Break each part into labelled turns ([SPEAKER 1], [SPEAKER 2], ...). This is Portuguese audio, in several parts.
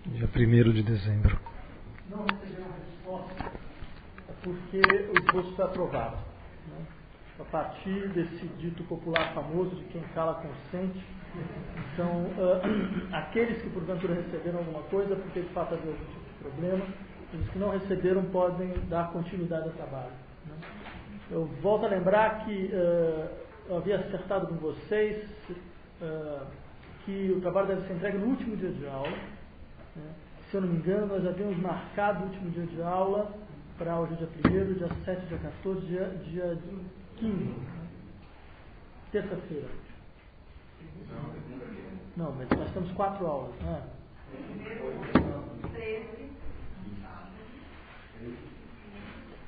[SPEAKER 1] Dia 1º de dezembro.
[SPEAKER 2] Não receberam resposta porque o esboço foi aprovado. Né? A partir desse dito popular famoso de quem cala consente. Então, aqueles que porventura receberam alguma coisa, porque de fato havia algum tipo de problema, os que não receberam podem dar continuidade ao trabalho. Né? Eu volto a lembrar que eu havia acertado com vocês que o trabalho deve ser entregue no último dia de aula. Né? Se eu não me engano, nós havíamos marcado o último dia de aula para hoje dia 1º, dia 7, dia 14, dia 15. Né? Terça-feira. Não, mas nós temos 4 aulas, né?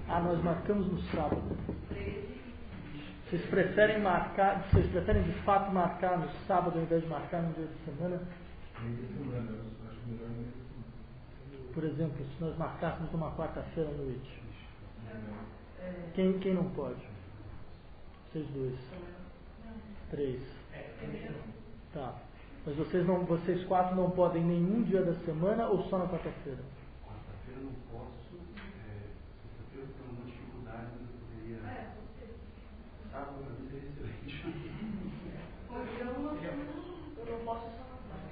[SPEAKER 2] Nós marcamos no sábado. Vocês preferem de fato marcar no sábado ao invés de marcar no dia de semana? Por exemplo, se nós marcássemos uma quarta-feira à noite. Quem não pode? Vocês dois. 3. Tá. Mas vocês 4 não podem nenhum dia da semana ou só na quarta-feira?
[SPEAKER 3] Quarta-feira eu não posso. Sexta-feira eu tenho uma dificuldade, mas eu poderia. Sábado para mim seria excelente.
[SPEAKER 4] Eu não posso só na quarta.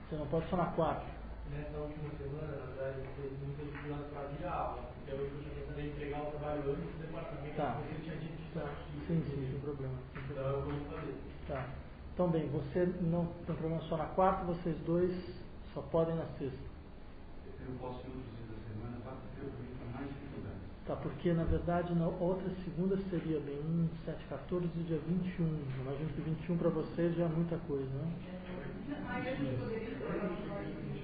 [SPEAKER 2] Você não pode só na quarta?
[SPEAKER 5] Nessa última semana, na verdade, eu fiz muita dificuldade para vir à aula. Porque eu tinha pensado em entregar o trabalho antes do departamento.
[SPEAKER 2] Tá.
[SPEAKER 5] Porque ele tinha dito que
[SPEAKER 2] Tá. Sim, sem problema.
[SPEAKER 5] então eu vou fazer.
[SPEAKER 2] Tá. Então, bem, você não tem problema só na quarta, vocês dois só podem na sexta.
[SPEAKER 3] Eu posso ir outros dias da semana, quarta-feira para mim com mais dificuldade.
[SPEAKER 2] Tá, porque na verdade na outra segunda seria bem 1, 7, 14 e dia 21. Imagino que 21 para vocês já é muita coisa, né?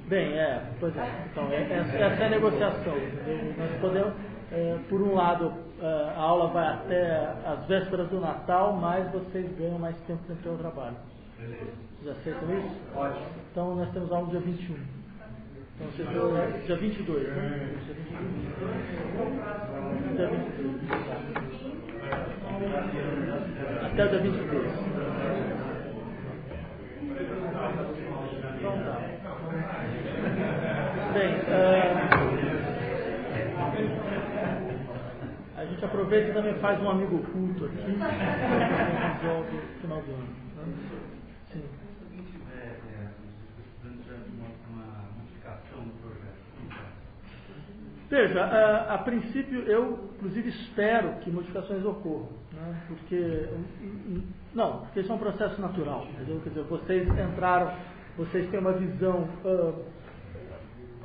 [SPEAKER 2] Bem, pois é. Então, essa é a negociação, entendeu? Nós podemos, por um lado, a aula vai até as vésperas do Natal, mas vocês ganham mais tempo para ter o trabalho.
[SPEAKER 3] Beleza.
[SPEAKER 2] Vocês aceitam isso?
[SPEAKER 3] Pode.
[SPEAKER 2] Então, nós temos aula no dia 21. Então, vocês dia 22, né? Dia 22. Até o dia 22. Então, tá. Bem, a gente aproveita e também faz um amigo oculto aqui, que resolve no final do ano. Né? Sim.
[SPEAKER 3] Se alguém tiver precisando já de uma modificação do projeto,
[SPEAKER 2] Veja, a princípio eu, inclusive, espero que modificações ocorram, né? Porque isso é um processo natural, entendeu? Quer dizer, vocês têm uma visão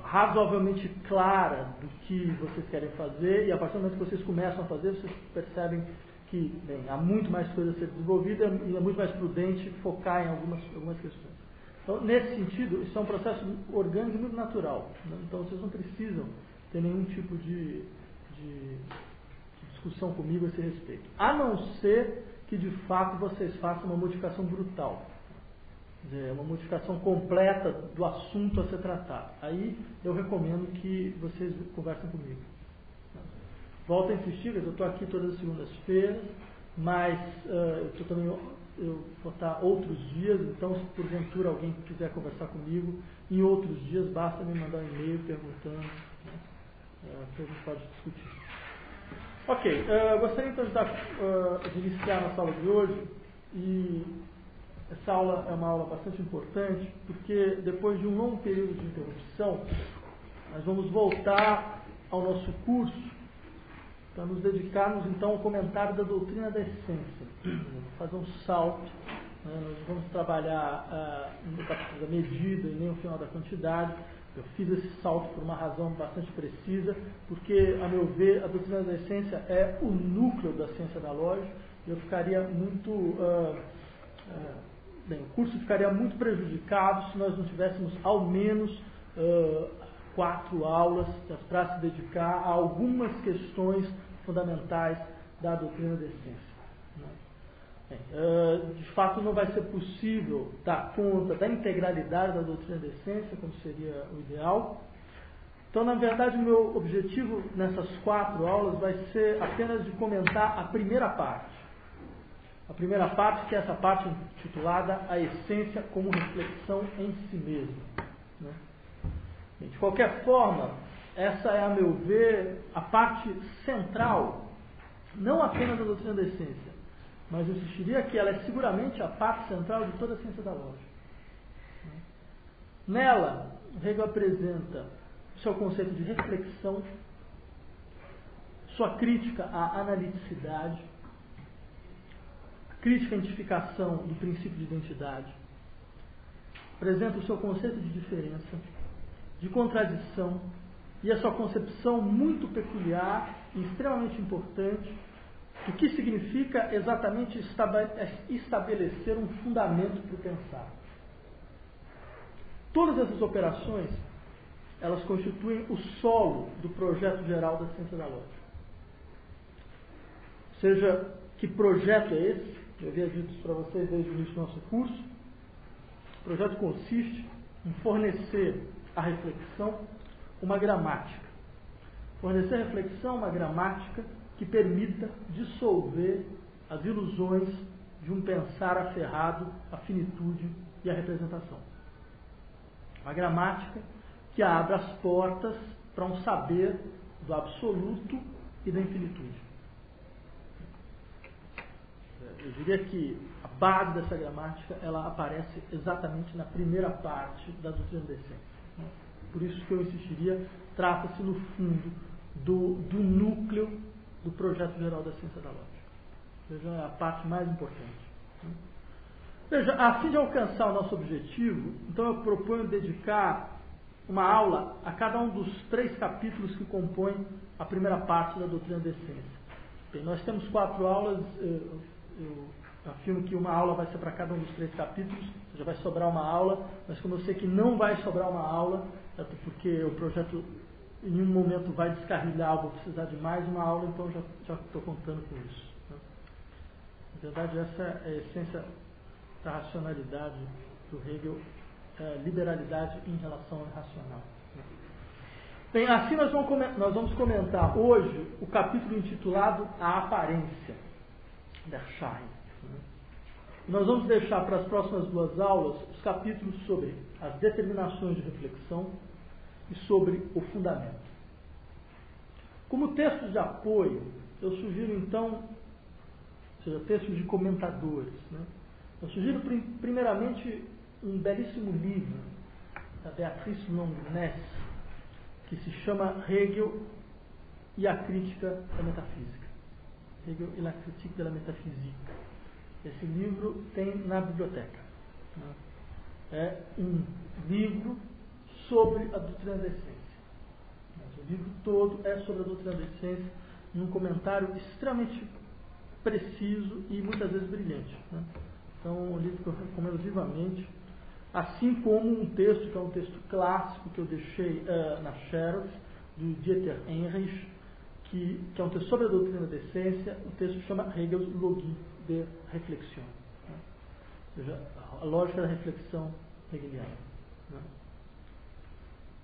[SPEAKER 2] razoavelmente clara do que vocês querem fazer, e a partir do momento que vocês começam a fazer, vocês percebem que, bem, há muito mais coisa a ser desenvolvida e é muito mais prudente focar em algumas questões. Então, nesse sentido, isso é um processo orgânico muito natural, né? Então, vocês não precisam ter nenhum tipo de discussão comigo a esse respeito. A não ser que, de fato, vocês façam uma modificação brutal. Quer dizer, uma modificação completa do assunto a ser tratado. Aí eu recomendo que vocês conversem comigo. Volto a insistir, eu estou aqui todas as segundas-feiras, mas eu vou estar outros dias, então se porventura alguém quiser conversar comigo, em outros dias basta me mandar um e-mail perguntando, que a gente pode discutir. Ok, gostaria então de iniciar nossa aula de hoje, e essa aula é uma aula bastante importante, porque depois de um longo período de interrupção, nós vamos voltar ao nosso curso para nos dedicarmos então ao comentário da doutrina da essência. Vamos fazer um salto, né? Nós vamos trabalhar no capítulo da medida e nem o final da quantidade. Eu fiz esse salto por uma razão bastante precisa, porque, a meu ver, a doutrina da essência é o núcleo da ciência da lógica, e eu ficaria muito... o curso ficaria muito prejudicado se nós não tivéssemos ao menos 4 aulas para se dedicar a algumas questões fundamentais da doutrina da essência. De fato, não vai ser possível dar conta da integralidade da doutrina da essência, como seria o ideal. Então, na verdade, o meu objetivo nessas 4 aulas vai ser apenas de comentar a primeira parte. A primeira parte, que é essa parte intitulada A Essência como Reflexão em Si Mesmo. Né? De qualquer forma, essa é, a meu ver, a parte central, não apenas da doutrina da essência, mas eu insistiria que ela é seguramente a parte central de toda a ciência da lógica. Nela, Hegel apresenta o seu conceito de reflexão, sua crítica à analiticidade, a crítica à identificação do princípio de identidade, apresenta o seu conceito de diferença, de contradição e a sua concepção muito peculiar e extremamente importante do que significa exatamente estabelecer um fundamento para o pensar. Todas essas operações, elas constituem o solo do projeto geral da ciência da lógica. Ou seja, que projeto é esse? Eu havia dito isso para vocês desde o início do nosso curso. O projeto consiste em fornecer à reflexão uma gramática. Fornecer à reflexão uma gramática que permita dissolver as ilusões de um pensar aferrado à finitude e à representação. Uma gramática que abre as portas para um saber do absoluto e da infinitude. Eu diria que a base dessa gramática ela aparece exatamente na primeira parte da doutrina da essência. Por isso que eu insistiria, trata-se no fundo do núcleo do projeto geral da ciência da lógica. Veja, é a parte mais importante. Veja, a fim de alcançar o nosso objetivo, então eu proponho dedicar uma aula a cada um dos 3 capítulos que compõem a primeira parte da doutrina da essência. Bem, nós temos 4 aulas, eu afirmo que uma aula vai ser para cada um dos 3 capítulos, já vai sobrar uma aula, mas como eu sei que não vai sobrar uma aula, até porque o projeto em nenhum momento vai descarrilhar, vou precisar de mais uma aula, então já estou contando com isso. Né? Na verdade, essa é a essência da racionalidade do Hegel, liberalidade em relação ao irracional. Bem, assim nós vamos comentar hoje o capítulo intitulado A Aparência, der Schein. Nós vamos deixar para as próximas 2 aulas os capítulos sobre as determinações de reflexão e sobre o fundamento. Como textos de apoio, eu sugiro então, ou seja, textos de comentadores, né? Eu sugiro primeiramente um belíssimo livro da Beatrice Longuenesse, que se chama Hegel e a Crítica da Metafísica. Hegel e la Critique de la Métaphysique. Esse livro tem na biblioteca. É um livro sobre a doutrina da essência. O livro todo é sobre a doutrina da essência, num comentário extremamente preciso e muitas vezes brilhante. Então, um livro que eu recomendo vivamente, assim como um texto, que é um texto clássico que eu deixei na Xerox, do Dieter Heinrich, que é um texto sobre a doutrina da essência. O texto chama Hegel's Logie de Reflexion, ou seja, a lógica da reflexão hegeliana.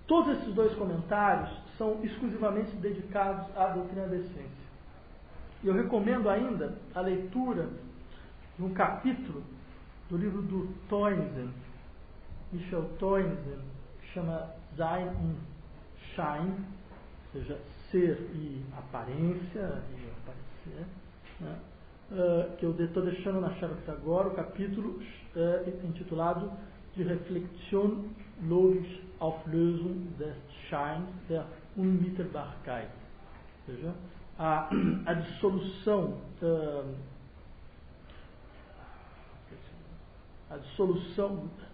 [SPEAKER 2] Todos esses 2 comentários são exclusivamente dedicados à doutrina da essência. E eu recomendo ainda a leitura de um capítulo do livro do Toynzen, Michel Toynzen, que chama Sein und Schein, ou seja, ser e aparência, e aparecer, né? Que eu estou deixando na Xerox agora, o capítulo intitulado De Reflexion logisch Auflösung des Scheins der Unmittelbarkeit, ou seja, a dissolução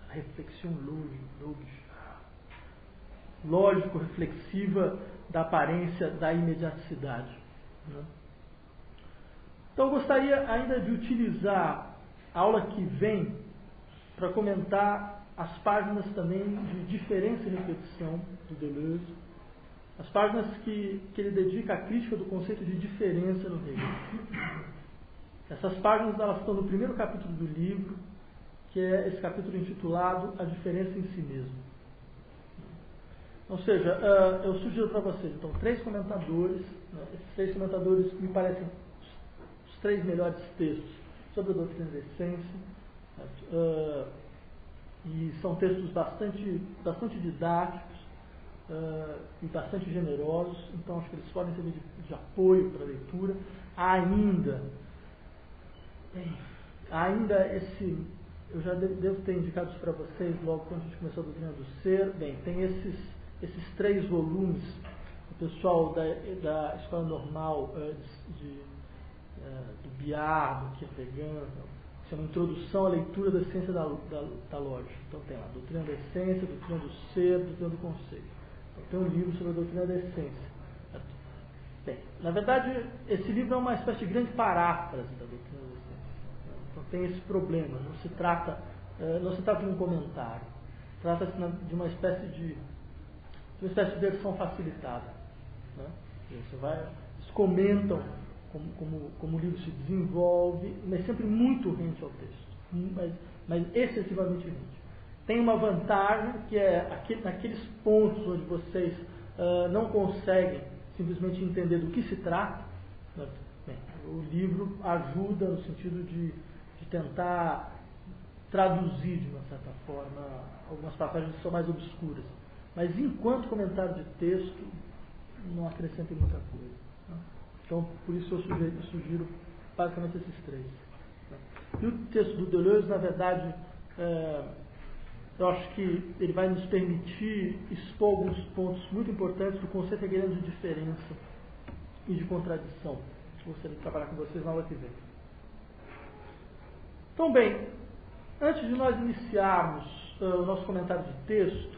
[SPEAKER 2] reflexão lógico-reflexiva da aparência da imediaticidade. Né? Então eu gostaria ainda de utilizar a aula que vem para comentar as páginas também de diferença e reflexão do Deleuze, as páginas que ele dedica à crítica do conceito de diferença no Hegel. Essas páginas elas estão no primeiro capítulo do livro, que é esse capítulo intitulado A Diferença em Si Mesmo. Ou seja, eu sugiro para vocês, então, 3 comentadores. Né? Esses 3 comentadores me parecem os 3 melhores textos sobre a doutrina da essência, e são textos bastante didáticos e bastante generosos, então acho que eles podem servir de apoio para a leitura. Ainda eu já devo ter indicado isso para vocês logo quando a gente começou a doutrina do ser. Bem, tem esses 3 volumes, o pessoal da Escola Normal do Biar, do Kierkegaard, chama Introdução à Leitura da Ciência da Lógica. Então tem lá Doutrina da Essência, Doutrina do Ser, Doutrina do Conceito. Então tem um livro sobre a Doutrina da Essência. Bem, na verdade, esse livro é uma espécie de grande paráfrase da Doutrina da Essência. Então tem esse problema, não se trata de um comentário, trata-se de uma espécie de versão facilitada. Né? Eles comentam como o livro se desenvolve, mas sempre muito rente ao texto, mas excessivamente rente. Tem uma vantagem, que é naqueles pontos onde vocês não conseguem simplesmente entender do que se trata, né? Bem, o livro ajuda no sentido de tentar traduzir, de uma certa forma, algumas passagens que são mais obscuras. Mas, enquanto comentário de texto, não acrescenta muita coisa. Né? Então, por isso eu sugiro basicamente esses 3. Né? E o texto do Deleuze, na verdade, eu acho que ele vai nos permitir expor alguns pontos muito importantes do conceito hegeliano de diferença e de contradição. Gostaria de trabalhar com vocês na aula que vem. Então, bem, antes de nós iniciarmos o nosso comentário de texto,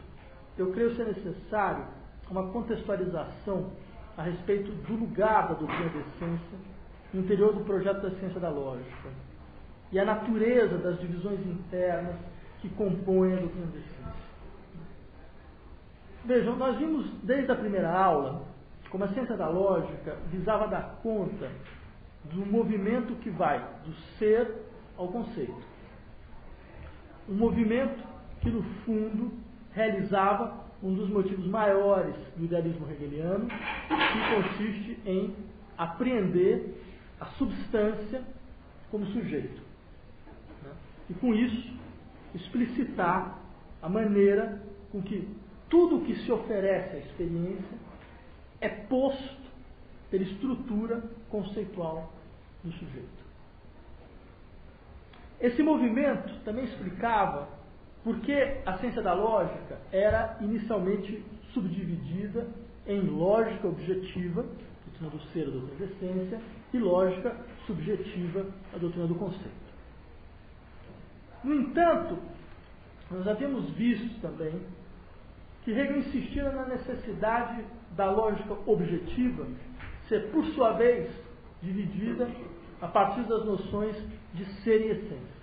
[SPEAKER 2] eu creio ser necessário uma contextualização a respeito do lugar da doutrina da essência no interior do projeto da ciência da lógica e a natureza das divisões internas que compõem a doutrina da essência. Vejam, nós vimos desde a primeira aula como a ciência da lógica visava dar conta do movimento que vai do ser ao conceito. Um movimento que, no fundo, realizava um dos motivos maiores do idealismo hegeliano, que consiste em apreender a substância como sujeito. Né? E, com isso, explicitar a maneira com que tudo o que se oferece à experiência é posto pela estrutura conceitual do sujeito. Esse movimento também explicava por que a ciência da lógica era inicialmente subdividida em lógica objetiva, a doutrina do ser, a doutrina da essência, e lógica subjetiva, a doutrina do conceito. No entanto, nós havíamos visto também que Hegel insistia na necessidade da lógica objetiva ser, por sua vez, dividida a partir das noções de ser e essência.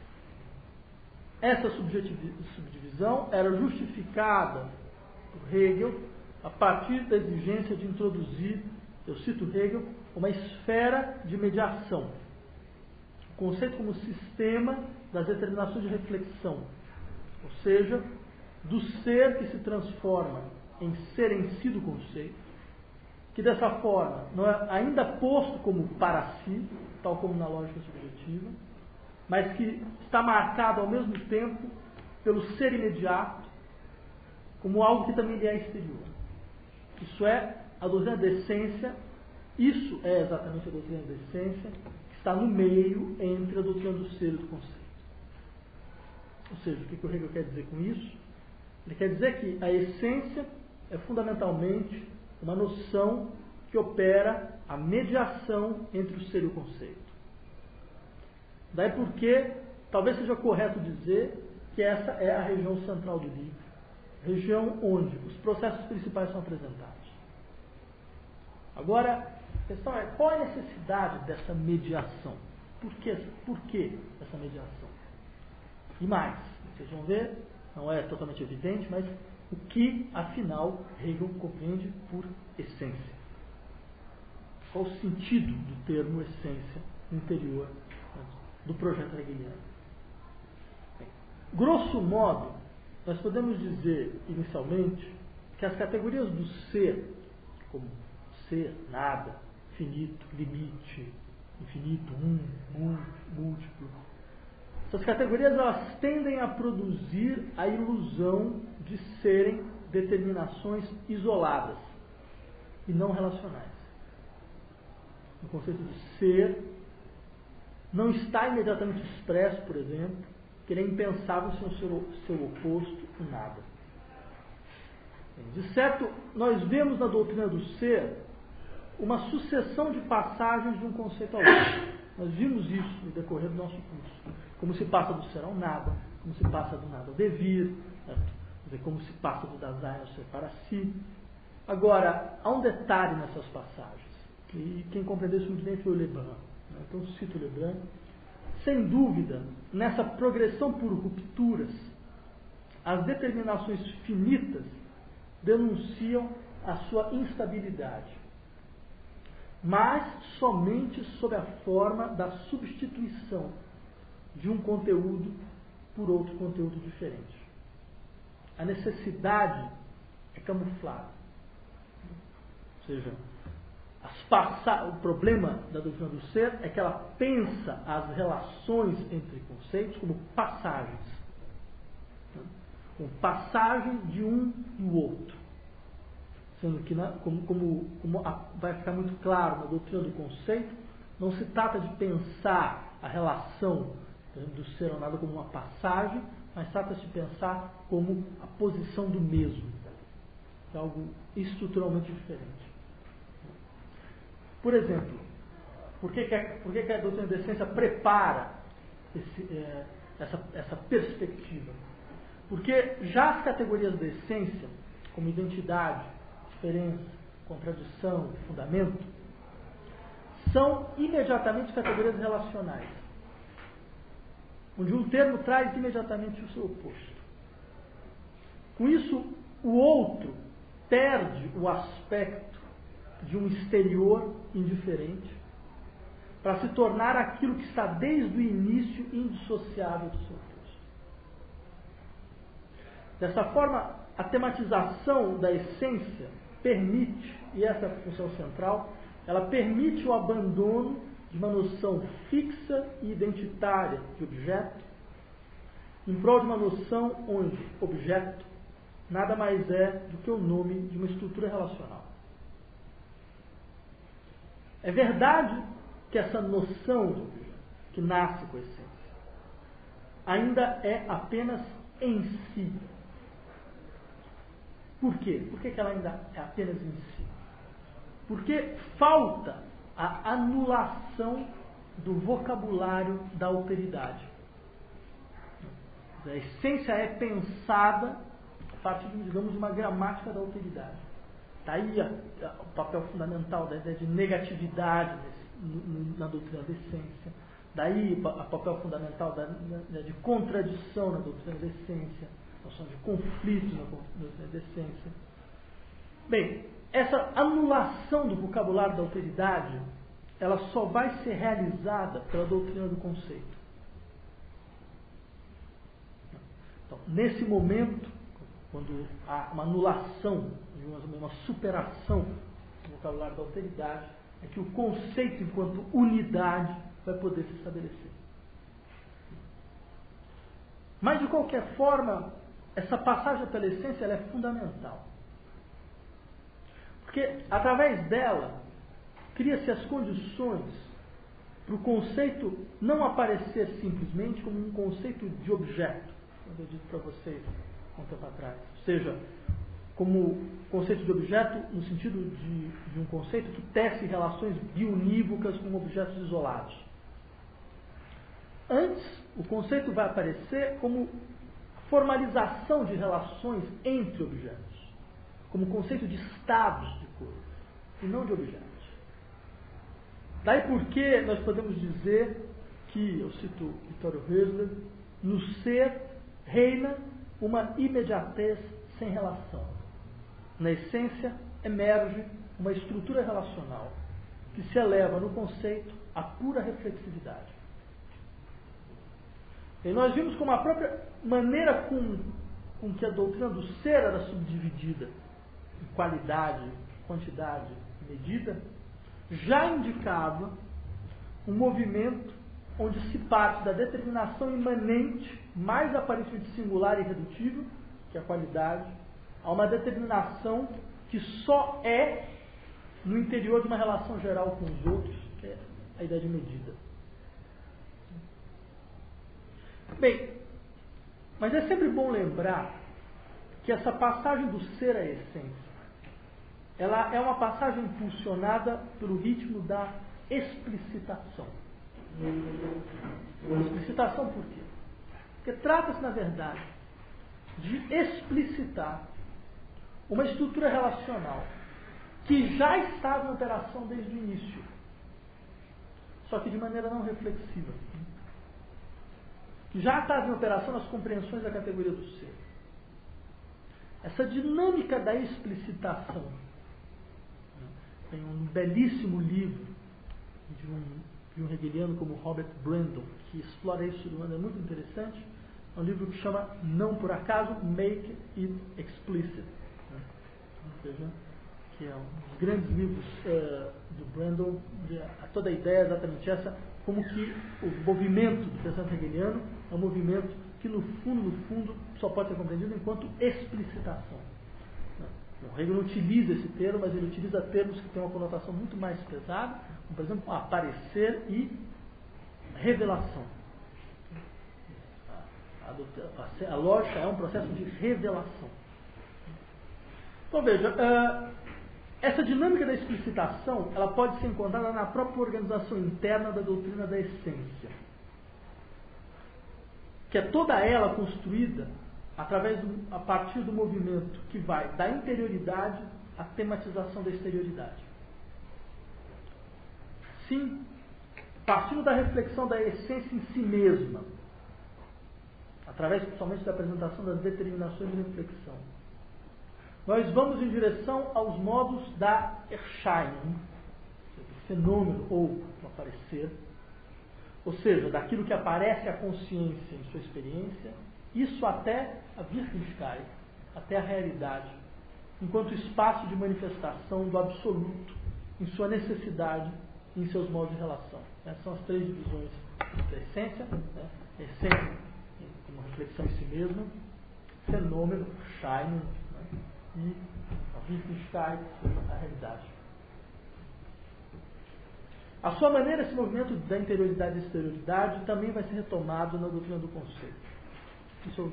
[SPEAKER 2] Essa subdivisão era justificada por Hegel a partir da exigência de introduzir, eu cito Hegel, uma esfera de mediação. O conceito como sistema das determinações de reflexão, ou seja, do ser que se transforma em ser em si do conceito, que dessa forma não é ainda posto como para si, tal como na lógica subjetiva, mas que está marcado ao mesmo tempo pelo ser imediato, como algo que também lhe é exterior. Isso é a doutrina da essência, isso é exatamente a doutrina da essência, que está no meio entre a doutrina do ser e do conceito. Ou seja, o que o Hegel quer dizer com isso? Ele quer dizer que a essência é fundamentalmente uma noção que opera a mediação entre o ser e o conceito. Daí porque talvez seja correto dizer que essa é a região central do livro, região onde os processos principais são apresentados. Agora, a questão é, qual é a necessidade dessa mediação? Por que essa mediação? E mais, vocês vão ver, não é totalmente evidente, mas o que, afinal, Hegel compreende por essência? Qual o sentido do termo essência no interior do projeto hegeliano? Bem, grosso modo, nós podemos dizer, inicialmente, que as categorias do ser, como ser, nada, finito, limite, infinito, múltiplo. Essas categorias elas tendem a produzir a ilusão de serem determinações isoladas e não relacionais. O conceito de ser não está imediatamente expresso, por exemplo, que ele é impensável sem o seu oposto, o nada. De certo, nós vemos na doutrina do ser uma sucessão de passagens de um conceito ao outro. Nós vimos isso no decorrer do nosso curso. Como se passa do ser ao nada, como se passa do nada ao devir, como se passa do Dasein ao ser para si. Agora, há um detalhe nessas passagens, e quem compreendeu isso muito bem foi o Lebrun. Então, cito o Lebrun. Sem dúvida, nessa progressão por rupturas, as determinações finitas denunciam a sua instabilidade, mas somente sob a forma da substituição de um conteúdo por outro conteúdo diferente. A necessidade é camuflada. Ou seja, o problema da doutrina do ser é que ela pensa as relações entre conceitos como passagens. Como passagem de um e o outro. Sendo que, como vai ficar muito claro na doutrina do conceito, não se trata de pensar a relação do ser ao nada como uma passagem, mas trata-se de pensar como a posição do mesmo. É algo estruturalmente diferente. Por exemplo, por que a doutrina da essência prepara essa perspectiva? Porque já as categorias da essência, como identidade, diferença, contradição, fundamento, são imediatamente categorias relacionais, onde um termo traz imediatamente o seu oposto. Com isso, o outro perde o aspecto de um exterior indiferente para se tornar aquilo que está desde o início indissociável do seu oposto. Dessa forma, a tematização da essência permite, e essa é a função central, ela permite o abandono de uma noção fixa e identitária de objeto, em prol de uma noção onde objeto nada mais é do que o nome de uma estrutura relacional. É verdade que essa noção de objeto, que nasce com a essência, ainda é apenas em si. Por quê? Por que ela ainda é apenas em si? Porque falta a anulação do vocabulário da alteridade. A essência é pensada a partir de, digamos, uma gramática da alteridade. Daí o papel fundamental da ideia de negatividade na doutrina da essência. Daí o papel fundamental de contradição na doutrina da essência, a noção de conflito na doutrina da essência. Bem, essa anulação do vocabulário da alteridade, ela só vai ser realizada pela doutrina do conceito. Então, nesse momento, quando há uma anulação, uma superação do vocabulário da alteridade, é que o conceito enquanto unidade vai poder se estabelecer. Mas, de qualquer forma, essa passagem pela essência ela é fundamental. Porque, através dela, cria-se as condições para o conceito não aparecer simplesmente como um conceito de objeto, como eu disse para vocês há um tempo atrás. Ou seja, como conceito de objeto no sentido de um conceito que tece relações biunívocas com objetos isolados. Antes, o conceito vai aparecer como formalização de relações entre objetos, como conceito de estados de coisas, e não de objetos. Daí porque nós podemos dizer que, eu cito Vittorio Hösler, no ser reina uma imediatez sem relação. Na essência, emerge uma estrutura relacional que se eleva no conceito à pura reflexividade. E nós vimos como a própria maneira com que a doutrina do ser era subdividida em qualidade, quantidade e medida, já indicava um movimento onde se parte da determinação imanente, mais aparentemente singular e irredutível, que é a qualidade, a uma determinação que só é no interior de uma relação geral com os outros, que é a ideia de medida. Bem, mas é sempre bom lembrar que essa passagem do ser à essência, ela é uma passagem impulsionada pelo ritmo da explicitação. Explicitação por quê? Porque trata-se, na verdade, de explicitar uma estrutura relacional que já estava em operação desde o início, só que de maneira não reflexiva, que já estava em operação nas compreensões da categoria do ser. Essa dinâmica da explicitação, tem um belíssimo livro de um hegeliano como Robert Brandon, que explora isso de uma maneira muito interessante. É um livro que chama, não por acaso, Make It Explicit. Ou seja, que é um dos grandes livros do Brandon, toda a ideia é exatamente essa, como que o movimento do pensamento hegeliano é um movimento que no fundo, só pode ser compreendido enquanto explicitação. O Hegel não utiliza esse termo, mas ele utiliza termos que têm uma conotação muito mais pesada, como, por exemplo, aparecer e revelação. A lógica é um processo de revelação. Então veja, essa dinâmica da explicitação, ela pode ser encontrada na própria organização interna da doutrina da essência, que é toda ela construída a partir do movimento que vai da interioridade à tematização da exterioridade. Sim, partindo da reflexão da essência em si mesma, através principalmente da apresentação das determinações de reflexão, nós vamos em direção aos modos da Erscheinung, fenômeno ou aparecer, ou seja, daquilo que aparece à consciência em sua experiência, isso até a Wirklichkeit, até a realidade, enquanto espaço de manifestação do absoluto em sua necessidade e em seus modos de relação. Essas são as três divisões da essência, né? Essência como reflexão em si mesma, fenômeno, Erscheinung, né? E a Wirklichkeit, a realidade. A sua maneira, esse movimento da interioridade e exterioridade também vai ser retomado na doutrina do conceito. Isso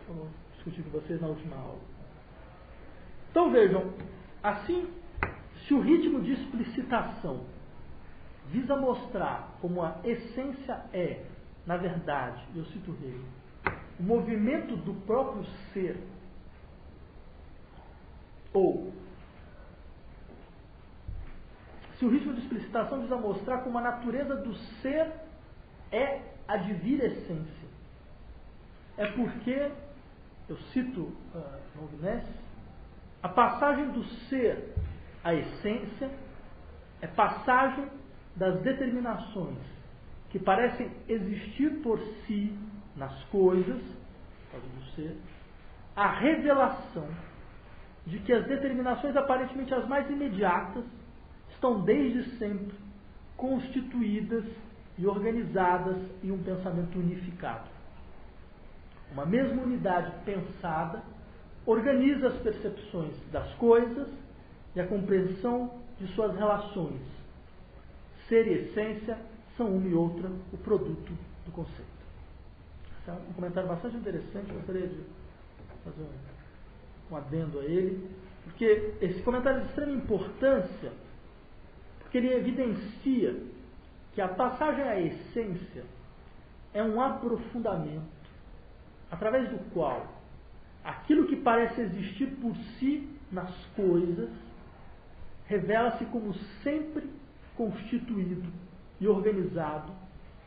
[SPEAKER 2] eu discuti com vocês na última aula. Então vejam, assim, se o ritmo de explicitação visa mostrar como a essência é, na verdade, eu cito Hegel, o movimento do próprio ser, ou se o ritmo de explicitação visa mostrar como a natureza do ser é a divina essência, é porque, eu cito Novinés, a passagem do ser à essência é passagem das determinações que parecem existir por si nas coisas, por causa do ser, a revelação de que as determinações aparentemente as mais imediatas estão desde sempre constituídas e organizadas em um pensamento unificado. Uma mesma unidade pensada organiza as percepções das coisas e a compreensão de suas relações. Ser e essência são uma e outra o produto do conceito. Esse é um comentário bastante interessante, eu gostaria de fazer um adendo a ele, porque esse comentário é de extrema importância, porque ele evidencia que a passagem à essência é um aprofundamento através do qual aquilo que parece existir por si nas coisas revela-se como sempre constituído e organizado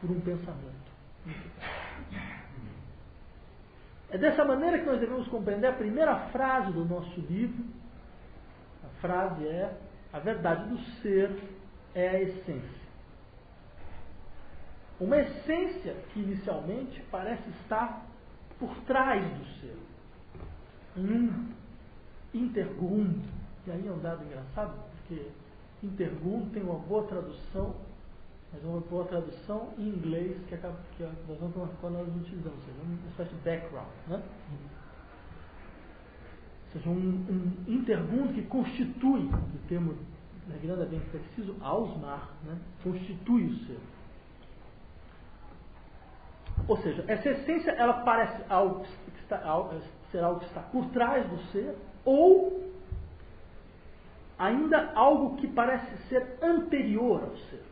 [SPEAKER 2] por um pensamento. É dessa maneira que nós devemos compreender a primeira frase do nosso livro. A frase é: a verdade do ser é a essência. Uma essência que inicialmente parece estar por trás do ser, em um intergrund. E aí é um dado engraçado, porque intergrund tem uma boa tradução mas uma boa tradução em inglês que qual nós utilizamos, ou seja, uma espécie de background, né? Ou seja, um intermundo que constitui, o termo é bem preciso, ausmar, né? Constitui o ser. Ou seja, essa essência, ela parece algo ser algo que está por trás do ser, ou ainda algo que parece ser anterior ao ser.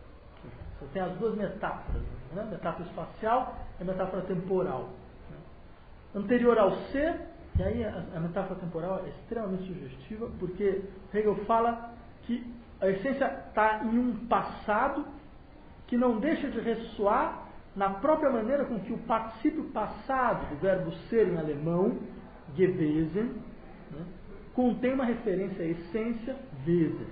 [SPEAKER 2] Você tem as duas metáforas, né? A metáfora espacial e a metáfora temporal. Anterior ao ser, e aí a metáfora temporal é extremamente sugestiva, porque Hegel fala que a essência está em um passado que não deixa de ressoar na própria maneira com que o particípio passado do verbo ser em alemão, gewesen, né, contém uma referência à essência, Wesen.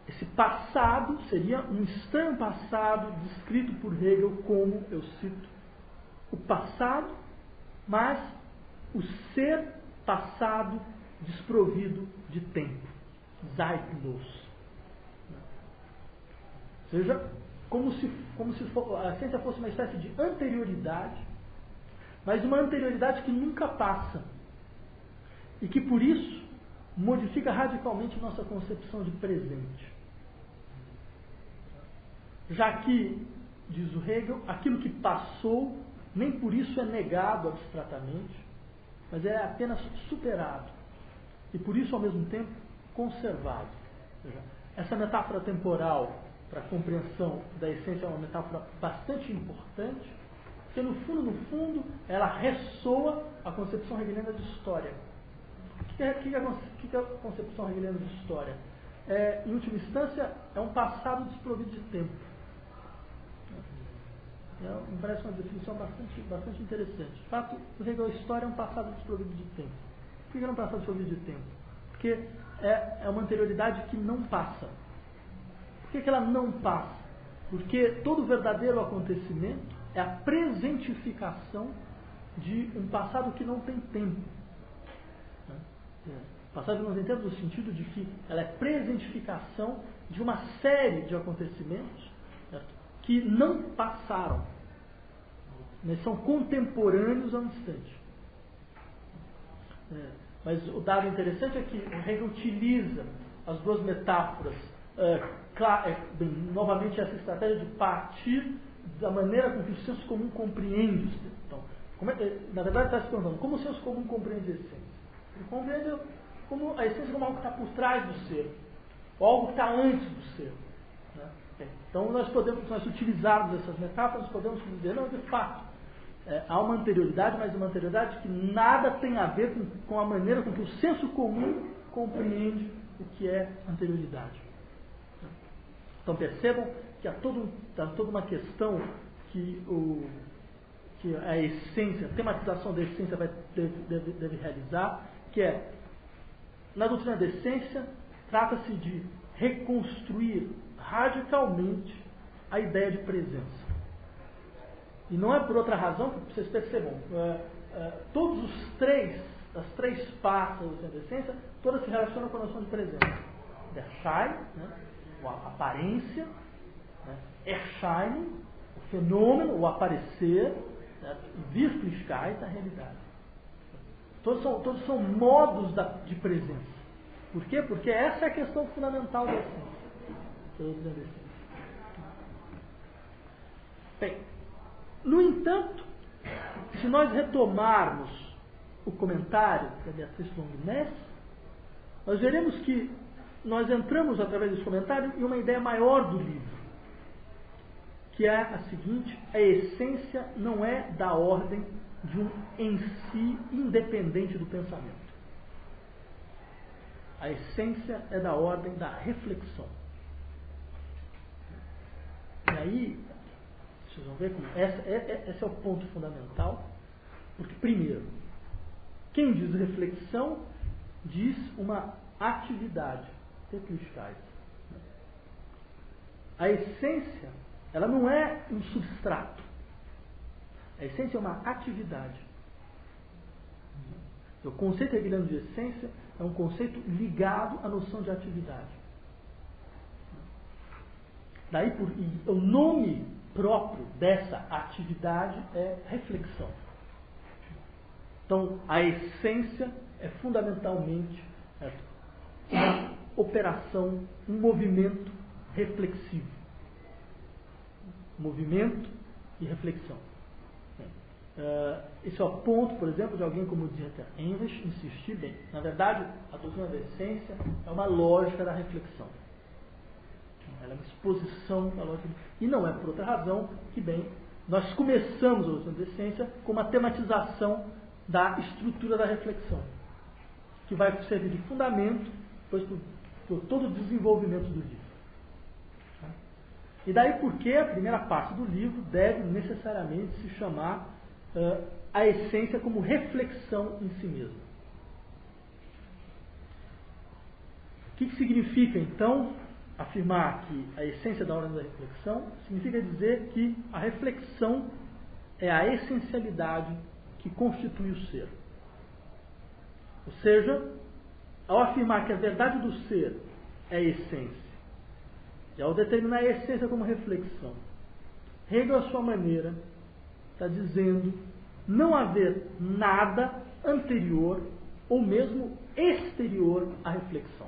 [SPEAKER 2] Esse passado seria um estranho passado descrito por Hegel como, eu cito, o passado, mas o ser passado desprovido de tempo, Zeitlos. Ou seja, como se a essência fosse uma espécie de anterioridade, mas uma anterioridade que nunca passa e que por isso modifica radicalmente nossa concepção de presente. Já que, diz o Hegel, aquilo que passou nem por isso é negado abstratamente, mas é apenas superado e por isso ao mesmo tempo conservado. Ou seja, essa metáfora temporal para a compreensão da essência é uma metáfora bastante importante, porque no fundo, ela ressoa a concepção hegeliana de história. O que é a concepção hegeliana de história? Em última instância, é um passado desprovido de tempo. Me parece uma definição bastante interessante. De fato, o Hegel, a história é um passado desprovido de tempo. Por que é um passado desprovido de tempo? Porque é uma anterioridade que não passa. Por que ela não passa? Porque todo verdadeiro acontecimento é a presentificação de um passado que não tem tempo. Passado que não tem tempo no sentido de que ela é presentificação de uma série de acontecimentos, certo? Que não passaram, mas são contemporâneos ao instante. Mas o dado interessante é que o Hegel utiliza as duas metáforas, novamente essa estratégia de partir da maneira com que o senso comum compreende o ser. Então, na verdade está se perguntando, como o senso comum compreende a essência? Ele compreende como a essência como algo que está por trás do ser, ou algo que está antes do ser. Né? Então, nós utilizarmos essas metáforas, podemos dizer, não, de fato, há uma anterioridade, mas uma anterioridade que nada tem a ver com a maneira com que o senso comum compreende o que é anterioridade. Então, percebam que há toda uma questão que a essência, a tematização da essência deve realizar, que é, na doutrina da essência, trata-se de reconstruir radicalmente a ideia de presença. E não é por outra razão que vocês percebam, todos as três partes da doutrina da essência, todas se relacionam com a noção de presença. Erschein, né, a aparência, né, Erscheinen, o fenômeno, o aparecer, né, Wirklichkeit, a realidade. Todos são modos de presença. Por quê? Porque essa é a questão fundamental da essência. Bem, no entanto, se nós retomarmos o comentário da Beatriz Longuinés, nós veremos que nós entramos, através desse comentário, em uma ideia maior do livro, que é a seguinte: a essência não é da ordem de um em si independente do pensamento. A essência é da ordem da reflexão. E aí, vocês vão ver como esse é o ponto fundamental, porque, primeiro, quem diz reflexão diz uma atividade. A essência, ela não é um substrato. A essência é uma atividade. O conceito hegeliano de essência é um conceito ligado à noção de atividade. E o nome próprio dessa atividade é reflexão. Então, a essência é fundamentalmente uma operação, um movimento reflexivo. Movimento e reflexão. Esse é o ponto, por exemplo, de alguém como Dieter Enrich insistir bem. Na verdade, a doutrina da essência é uma lógica da reflexão. Ela é uma exposição da lógica. E não é por outra razão que, bem, nós começamos a doutrina da essência com uma tematização da estrutura da reflexão, que vai servir de fundamento depois por todo o desenvolvimento do livro. E daí porque a primeira parte do livro deve necessariamente se chamar a essência como reflexão em si mesma. O que significa, então, afirmar que a essência da ordem da reflexão? Significa dizer que a reflexão é a essencialidade que constitui o ser. Ou seja, ao afirmar que a verdade do ser é a essência, e ao determinar a essência como reflexão, Hegel, à sua maneira, está dizendo não haver nada anterior ou mesmo exterior à reflexão.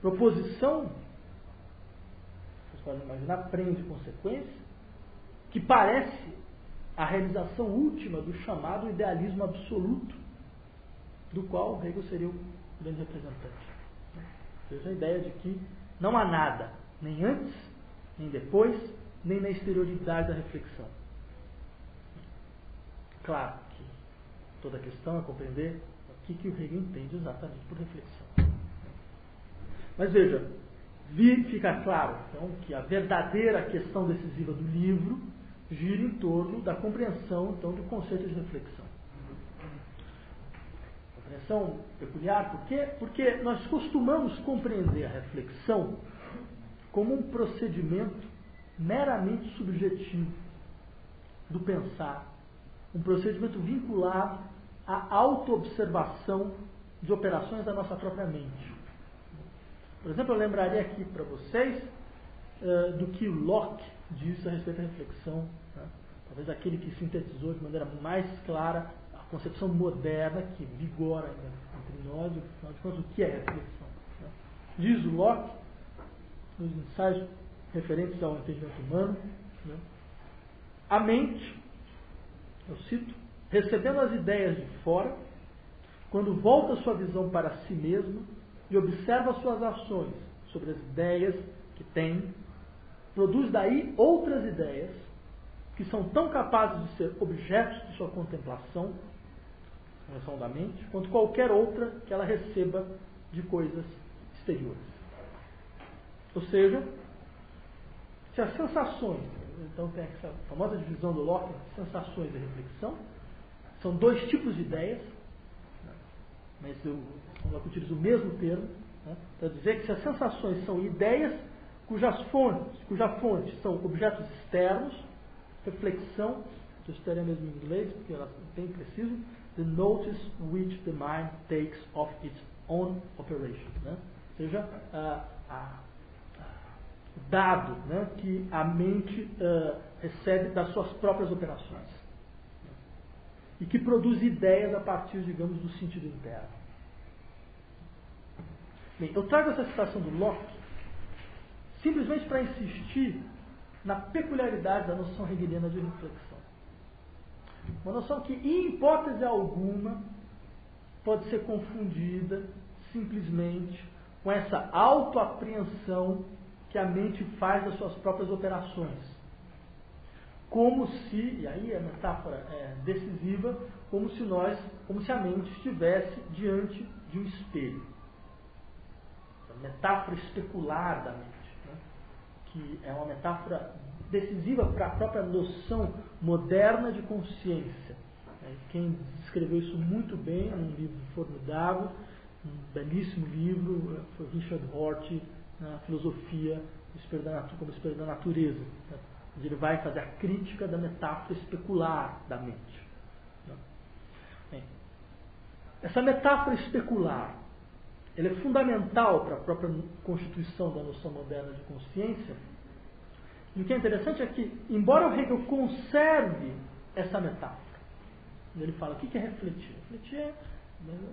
[SPEAKER 2] Proposição, vocês podem imaginar, prende consequência, que parece a realização última do chamado idealismo absoluto, do qual Hegel seria o grande representante. Ou seja, a ideia de que não há nada, nem antes, nem depois, nem na exterioridade da reflexão. Claro que toda a questão é compreender o que o Hegel entende exatamente por reflexão. Mas veja, fica claro, então, que a verdadeira questão decisiva do livro gira em torno da compreensão, então, do conceito de reflexão. Compreensão peculiar, por quê? Porque nós costumamos compreender a reflexão como um procedimento meramente subjetivo do pensar, um procedimento vinculado à autoobservação de operações da nossa própria mente. Por exemplo, eu lembraria aqui para vocês do que Locke disse a respeito da reflexão, né? Talvez aquele que sintetizou de maneira mais clara a concepção moderna que vigora entre nós, afinal de contas, o que é reflexão. Né? Diz Locke, nos ensaios referentes ao entendimento humano, né? A mente, eu cito, recebendo as ideias de fora, quando volta sua visão para si mesma e observa suas ações sobre as ideias que tem, produz daí outras ideias que são tão capazes de ser objetos de sua contemplação, contemplação da mente, quanto qualquer outra que ela receba de coisas exteriores. Ou seja, se as sensações, então tem essa famosa divisão do Locke, sensações e reflexão, são dois tipos de ideias, mas o Locke utiliza o mesmo termo, né, para dizer que se as sensações são ideias cuja fonte são objetos externos, reflexão, que eu estaria mesmo em inglês, porque ela é bem preciso, the notice which the mind takes of its own operation. Né? Ou seja, o dado, né, que a mente recebe das suas próprias operações. E que produz ideias a partir, digamos, do sentido interno. Bem, eu trago essa citação do Locke simplesmente para insistir na peculiaridade da noção hegeliana de reflexão. Uma noção que, em hipótese alguma, pode ser confundida simplesmente com essa autoapreensão que a mente faz das suas próprias operações. Como se, e aí a metáfora é decisiva, como se a mente estivesse diante de um espelho. A metáfora especular da mente, né? Que é uma metáfora decisiva para a própria noção moderna de consciência. Quem escreveu isso muito bem, num livro formidável, um belíssimo livro, foi Richard Hort, na filosofia como espelho da natureza, né? Onde ele vai fazer a crítica da metáfora especular da mente. Né? Bem, essa metáfora especular ele é fundamental para a própria constituição da noção moderna de consciência. E o que é interessante é que, embora o Hegel conserve essa metáfora, ele fala, o que é refletir? Refletir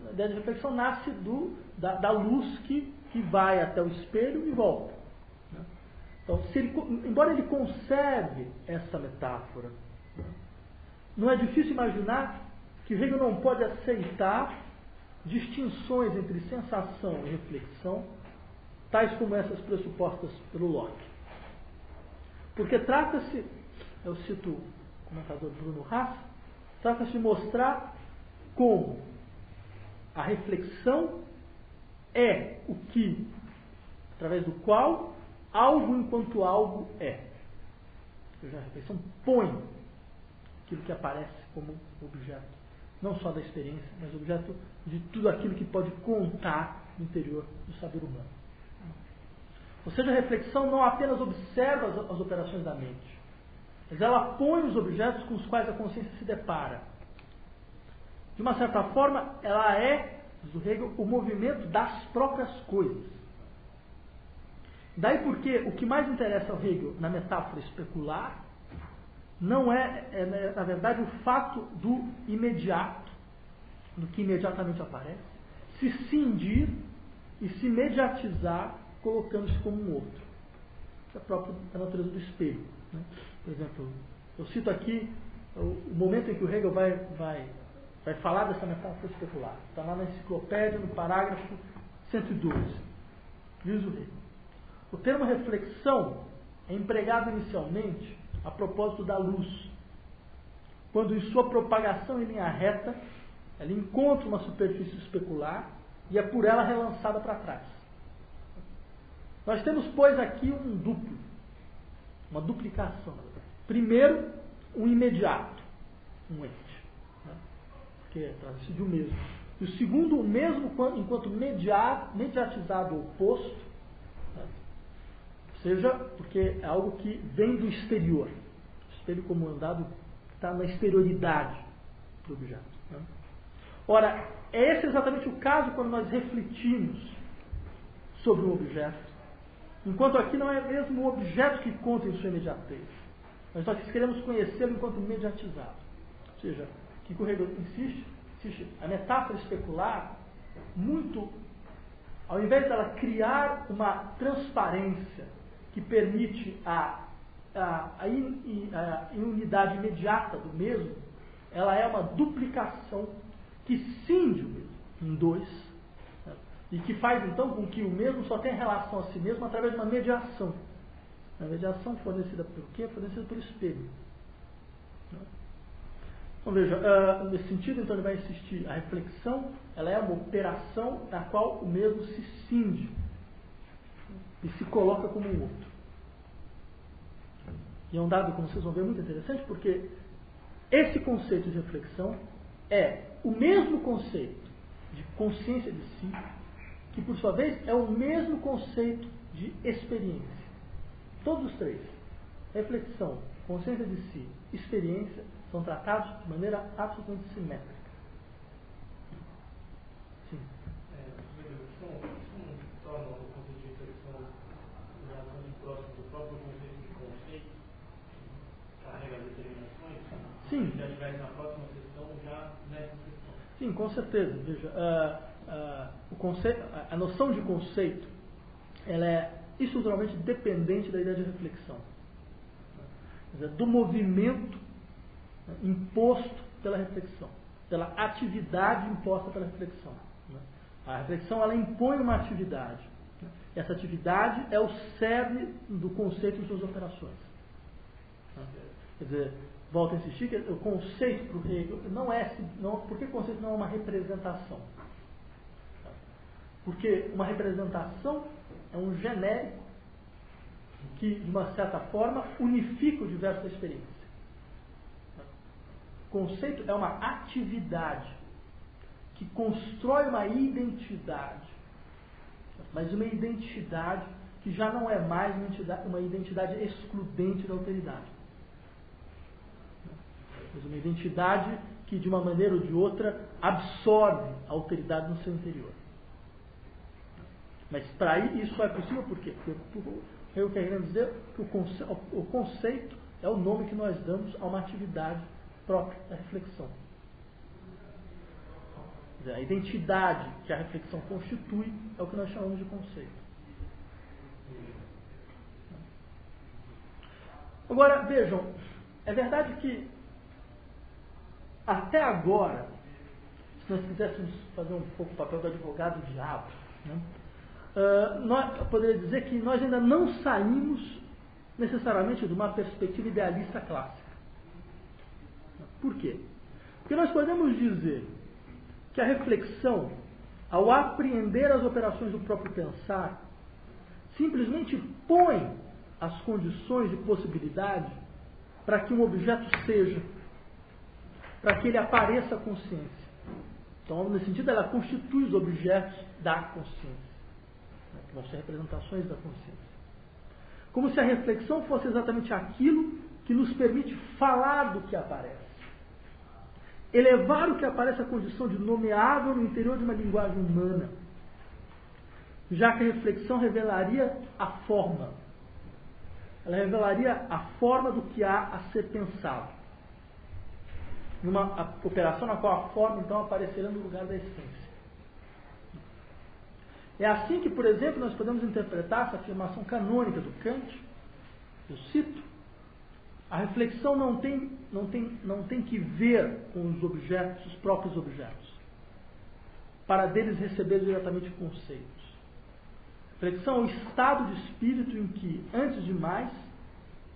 [SPEAKER 2] a ideia de reflexão nasce da luz que vai até o espelho e volta. Né? Então, embora ele conserve essa metáfora, né, não é difícil imaginar que Hegel não pode aceitar distinções entre sensação e reflexão, tais como essas pressupostas pelo Locke. Porque trata-se, eu cito o comentador Bruno Haas, trata-se de mostrar como a reflexão é o que, através do qual algo enquanto algo é. Ou seja, a reflexão põe aquilo que aparece como objeto, não só da experiência, mas objeto de tudo aquilo que pode contar no interior do saber humano. Ou seja, a reflexão não apenas observa as operações da mente, mas ela põe os objetos com os quais a consciência se depara. De uma certa forma, ela é, diz o Hegel, o movimento das próprias coisas. Daí porque o que mais interessa ao Hegel na metáfora especular não é, na verdade, o fato do imediato, do que imediatamente aparece, se cindir e se mediatizar, colocando-se como um outro. Isso é próprio da natureza do espelho. Né? Por exemplo, eu cito aqui o momento em que o Hegel vai falar dessa metáfora especular. Está lá na enciclopédia, no parágrafo 112. Diz o Hegel: o termo reflexão é empregado inicialmente a propósito da luz, quando em sua propagação em linha reta, ela encontra uma superfície especular e é por ela relançada para trás. Nós temos, pois, aqui um duplo, uma duplicação. Primeiro, um imediato, um ente, né? Que trata-se de um mesmo. E o segundo, o mesmo enquanto mediatizado ou posto, né? Ou seja, porque é algo que vem do exterior. O espelho comandado está na exterioridade do objeto. Né? Ora, esse é exatamente o caso quando nós refletimos sobre um objeto, enquanto aqui não é mesmo o objeto que conta em sua imediatez, mas nós queremos conhecê-lo enquanto mediatizado. Ou seja, o que o Hegel insiste, a metáfora especular, muito, ao invés dela criar uma transparência que permite a unidade imediata do mesmo, ela é uma duplicação que cinde o mesmo em dois, né? E que faz então com que o mesmo só tenha relação a si mesmo através de uma mediação. A mediação fornecida por quê? Fornecida pelo espelho. Então veja, nesse sentido então ele vai insistir, a reflexão ela é uma operação na qual o mesmo se cinde e se coloca como um outro. E é um dado, como vocês vão ver, muito interessante, porque esse conceito de reflexão é o mesmo conceito de consciência de si, que por sua vez é o mesmo conceito de experiência. Todos os três, reflexão, consciência de si, experiência, são tratados de maneira absolutamente simétrica. Sim.
[SPEAKER 5] Isso não torna o conceito de reflexão relativamente próximo do próprio conceito de conceito, carrega as determinações?
[SPEAKER 2] Sim.
[SPEAKER 5] Já vai na próxima sessão, já nessa sessão.
[SPEAKER 2] Sim, com certeza. Veja, a noção de conceito ela é estruturalmente dependente da ideia de reflexão. Quer dizer, do movimento imposto pela reflexão, pela atividade imposta pela reflexão. A reflexão ela impõe uma atividade. Essa atividade é o cerne do conceito e suas operações. Quer dizer, volto a insistir que o conceito para o Hegel por que o conceito não é uma representação? Porque uma representação é um genérico que, de uma certa forma, unifica o diverso da experiência. O conceito é uma atividade que constrói uma identidade, mas uma identidade que já não é mais uma identidade excludente da alteridade. Mas uma identidade que, de uma maneira ou de outra, absorve a alteridade no seu interior. Mas para isso só é possível por quê? Porque eu quero dizer que o conceito é o nome que nós damos a uma atividade própria da reflexão. Quer dizer, a identidade que a reflexão constitui é o que nós chamamos de conceito. Agora, vejam, é verdade que até agora, se nós quiséssemos fazer um pouco o papel do advogado do diabo, né, eu poderia dizer que nós ainda não saímos necessariamente de uma perspectiva idealista clássica. Por quê? Porque nós podemos dizer que a reflexão, ao apreender as operações do próprio pensar, simplesmente põe as condições de possibilidade para que um objeto seja, para que ele apareça à consciência. Então, nesse sentido, ela constitui os objetos da consciência, que vão ser representações da consciência. Como se a reflexão fosse exatamente aquilo que nos permite falar do que aparece. Elevar o que aparece à condição de nomeável no interior de uma linguagem humana, já que a reflexão revelaria a forma. Ela revelaria a forma do que há a ser pensado. Numa operação na qual a forma, então, aparecerá no lugar da essência. É assim que, por exemplo, nós podemos interpretar essa afirmação canônica do Kant. Eu cito: a reflexão não tem que ver com os objetos, os próprios objetos, para deles receber diretamente conceitos. Reflexão é o estado de espírito em que, antes de mais,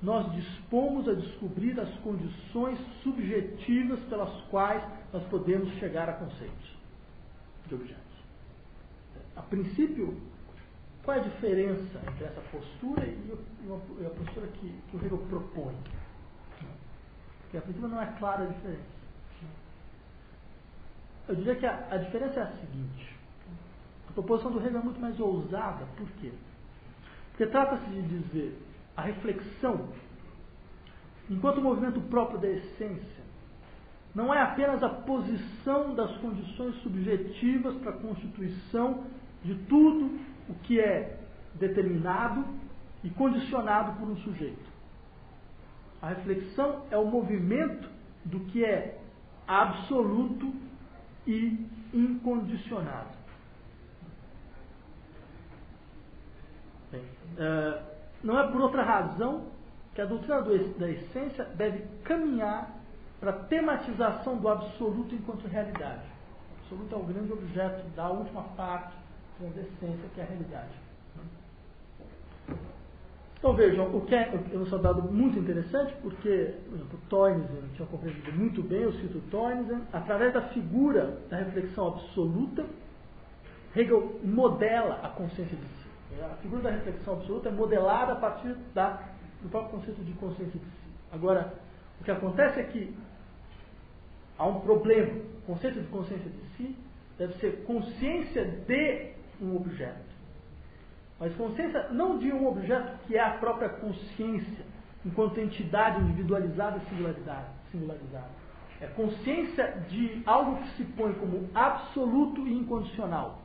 [SPEAKER 2] nós dispomos a descobrir as condições subjetivas pelas quais nós podemos chegar a conceitos de objetos. A princípio, qual é a diferença entre essa postura e a postura que o Hegel propõe? Porque a princípio não é clara a diferença. Eu diria que a diferença é a seguinte: a proposição do Hegel é muito mais ousada. Por quê? Porque trata-se de dizer a reflexão, enquanto movimento próprio da essência, não é apenas a posição das condições subjetivas para a constituição de tudo o que é determinado e condicionado por um sujeito. A reflexão é o movimento do que é absoluto e incondicionado. Bem, não é por outra razão que a doutrina da essência deve caminhar para a tematização do absoluto enquanto realidade. O absoluto é o grande objeto da última parte da essência, que é a realidade. Então vejam, o que é um dado muito interessante, porque, por exemplo, Teunissen tinha compreendido muito bem, eu cito Teunissen, através da figura da reflexão absoluta, Hegel modela a consciência de si. A figura da reflexão absoluta é modelada a partir do próprio conceito de consciência de si. Agora, o que acontece é que há um problema. O conceito de consciência de si deve ser consciência de um objeto. Mas consciência não de um objeto que é a própria consciência, enquanto entidade individualizada e singularizada. É consciência de algo que se põe como absoluto e incondicional.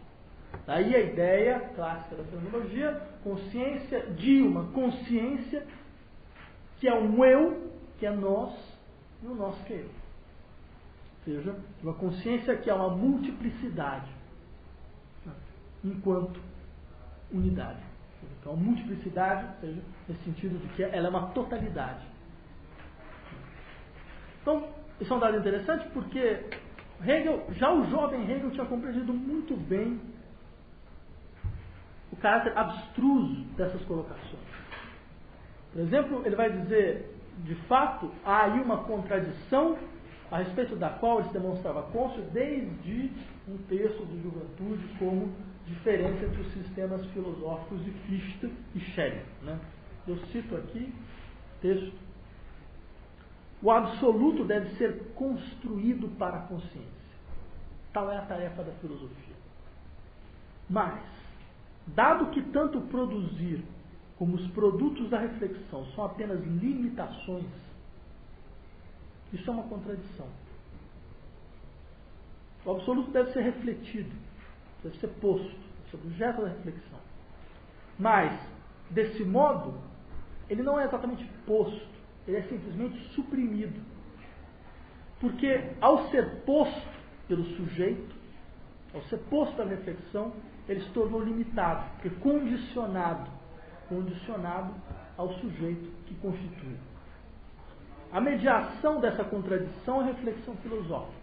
[SPEAKER 2] Daí a ideia clássica da fenomenologia, consciência de uma consciência que é um eu, que é nós, e o nós que é eu. Ou seja, uma consciência que é uma multiplicidade, enquanto unidade. Então, multiplicidade, ou seja, nesse sentido de que ela é uma totalidade. Então, isso é um dado interessante porque já o jovem Hegel tinha compreendido muito bem o caráter abstruso dessas colocações. Por exemplo, ele vai dizer, de fato, há aí uma contradição a respeito da qual ele se demonstrava cônscio desde um texto de Juventude como diferença entre os sistemas filosóficos de Fichte e Schelling. Eu cito aqui texto: o absoluto deve ser construído para a consciência. Tal é a tarefa da filosofia. Mas, dado que tanto o produzir como os produtos da reflexão são apenas limitações, isso é uma contradição. O absoluto deve ser refletido, deve ser posto, deve esse objeto da reflexão. Mas, desse modo, ele não é exatamente posto, ele é simplesmente suprimido. Porque, ao ser posto pelo sujeito, ao ser posto pela reflexão, ele se tornou limitado, porque condicionado ao sujeito que constitui. A mediação dessa contradição é a reflexão filosófica.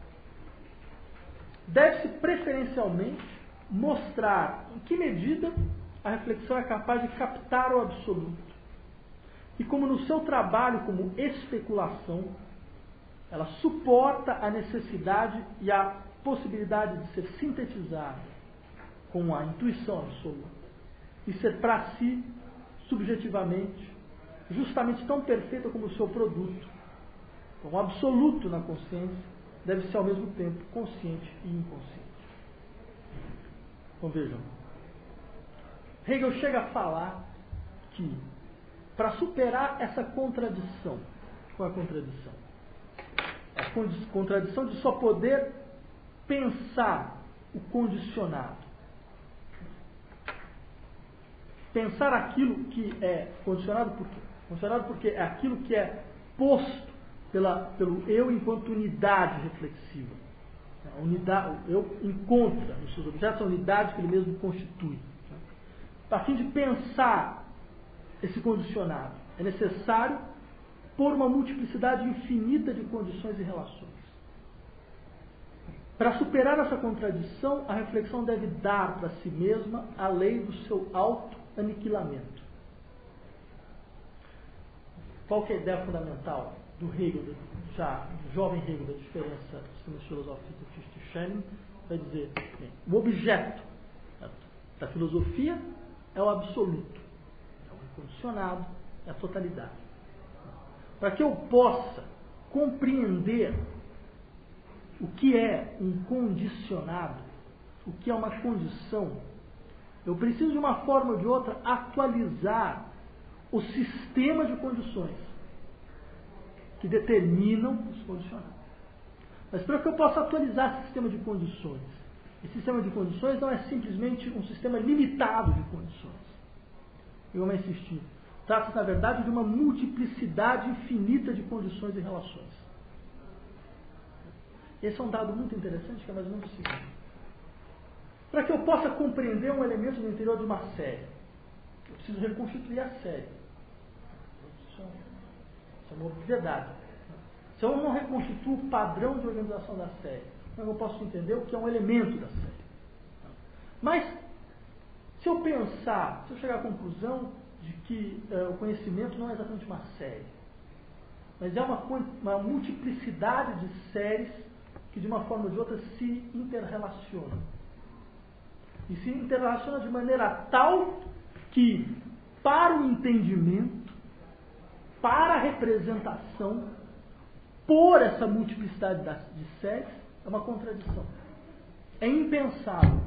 [SPEAKER 2] Deve-se preferencialmente mostrar em que medida a reflexão é capaz de captar o absoluto. E como no seu trabalho como especulação, ela suporta a necessidade e a possibilidade de ser sintetizada com a intuição absoluta e ser para si, subjetivamente, justamente tão perfeita como o seu produto. Então, o absoluto na consciência deve ser ao mesmo tempo consciente e inconsciente. Então vejam, Hegel chega a falar que para superar essa contradição, qual é a contradição? É a contradição de só poder pensar o condicionado. Pensar aquilo que é condicionado por quê? Condicionado porque é aquilo que é posto pelo eu enquanto unidade reflexiva. A unidade, o eu encontra nos seus objetos a unidade que ele mesmo constitui. A fim de pensar esse condicionado, é necessário pôr uma multiplicidade infinita de condições e relações. Para superar essa contradição, a reflexão deve dar para si mesma a lei do seu auto-aniquilamento. Qual que é a ideia fundamental do Hegel, do jovem Hegel, da diferença dos sistemas filosóficos do Fichte e Schelling? Vai dizer, bem, o objeto da filosofia é o absoluto, é o incondicionado, é a totalidade. Para que eu possa compreender o que é um condicionado, o que é uma condição, eu preciso de uma forma ou de outra atualizar o sistema de condições que determinam os condicionados. Mas para que eu possa atualizar esse sistema de condições, esse sistema de condições não é simplesmente um sistema limitado de condições. Eu vou insistir. Trata-se, na verdade, de uma multiplicidade infinita de condições e relações. Esse é um dado muito interessante, que é mais ou menos o seguinte. Para que eu possa compreender um elemento no interior de uma série, eu preciso reconstituir a série. Isso é uma obviedade. Se eu não reconstituo o padrão de organização da série, eu não posso entender o que é um elemento da série. Mas, se eu pensar, se eu chegar à conclusão de que o conhecimento não é exatamente uma série, mas é uma multiplicidade de séries que de uma forma ou de outra se interrelacionam. E se interrelacionam de maneira tal que, para o entendimento, para a representação, por essa multiplicidade de séries, é uma contradição. É impensável.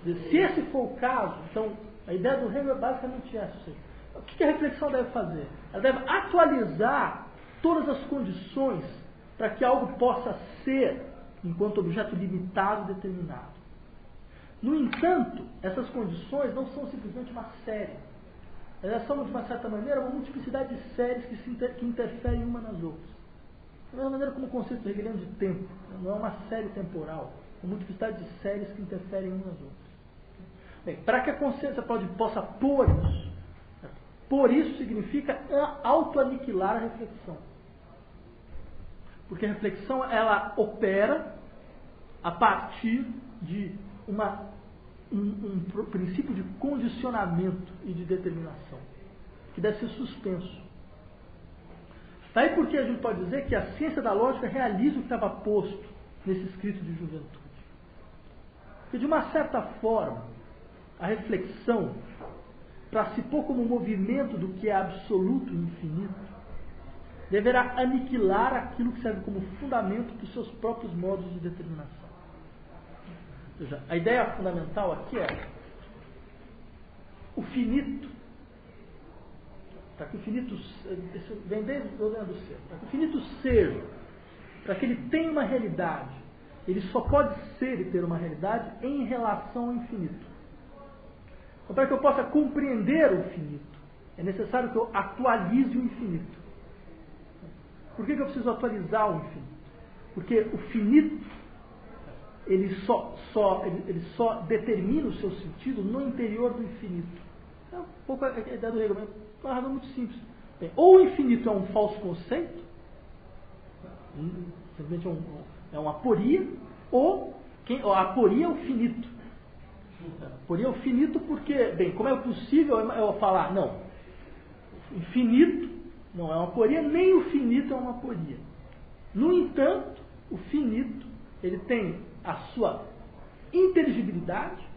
[SPEAKER 2] Se esse for o caso, então, a ideia do Hegel é basicamente essa. Ou seja, o que a reflexão deve fazer? Ela deve atualizar todas as condições para que algo possa ser, enquanto objeto limitado e determinado. No entanto, essas condições não são simplesmente uma série. Elas são, de uma certa maneira, uma multiplicidade de séries que interferem uma nas outras. Da mesma maneira como o conceito hegeliano de tempo. Não é uma série temporal. É uma multiplicidade de séries que interferem umas nas outras. Bem, para que a consciência possa pôr isso, por isso significa auto-aniquilar a reflexão. Porque a reflexão, ela opera a partir de um princípio de condicionamento e de determinação, que deve ser suspenso. Daí porque a gente pode dizer que a ciência da lógica realiza o que estava posto nesse escrito de juventude. Porque, de uma certa forma, a reflexão, para se pôr como movimento do que é absoluto e infinito, deverá aniquilar aquilo que serve como fundamento para os seus próprios modos de determinação. Ou seja, a ideia fundamental aqui é o finito, para que o finito, vem desde o do ser, para que o finito seja, para que ele tenha uma realidade, ele só pode ser e ter uma realidade em relação ao infinito. Então, para que eu possa compreender o finito, é necessário que eu atualize o infinito. Por que eu preciso atualizar o infinito? Porque o finito, ele só determina o seu sentido no interior do infinito. É um pouco a ideia do Hegel, mas é uma razão muito simples. Bem, ou o infinito é um falso conceito, simplesmente é uma aporia, ou a aporia é o finito. A aporia é o finito porque, bem, como é possível eu falar, não, infinito não é uma aporia, nem o finito é uma aporia. No entanto, o finito, ele tem a sua inteligibilidade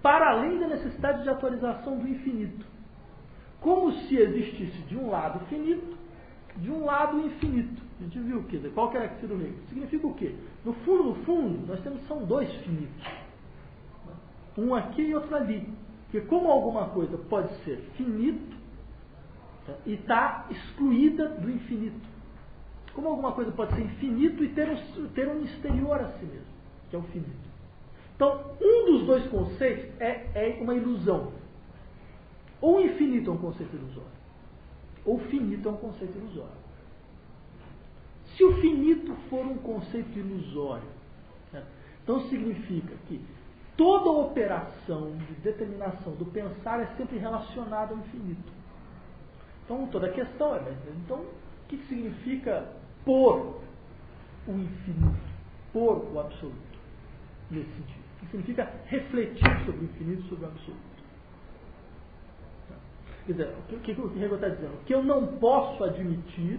[SPEAKER 2] para além da necessidade de atualização do infinito. Como se existisse de um lado finito, de um lado infinito. A gente viu o quê? Qual que era a do Hegel? Significa o quê? No fundo, nós são dois finitos. Um aqui e outro ali. Porque como alguma coisa pode ser finito e está excluída do infinito. Como alguma coisa pode ser infinito e ter um exterior a si mesmo, que é o finito. Então, um dos dois conceitos é uma ilusão. Ou o infinito é um conceito ilusório, ou o finito é um conceito ilusório. Se o finito for um conceito ilusório, certo? Então significa que toda operação de determinação do pensar é sempre relacionada ao infinito. Então toda a questão é, então, o que significa pôr o infinito, pôr o absoluto, nesse sentido? O que significa refletir sobre o infinito, sobre o absoluto? Quer dizer, o que o Hegel está dizendo? O que eu não posso admitir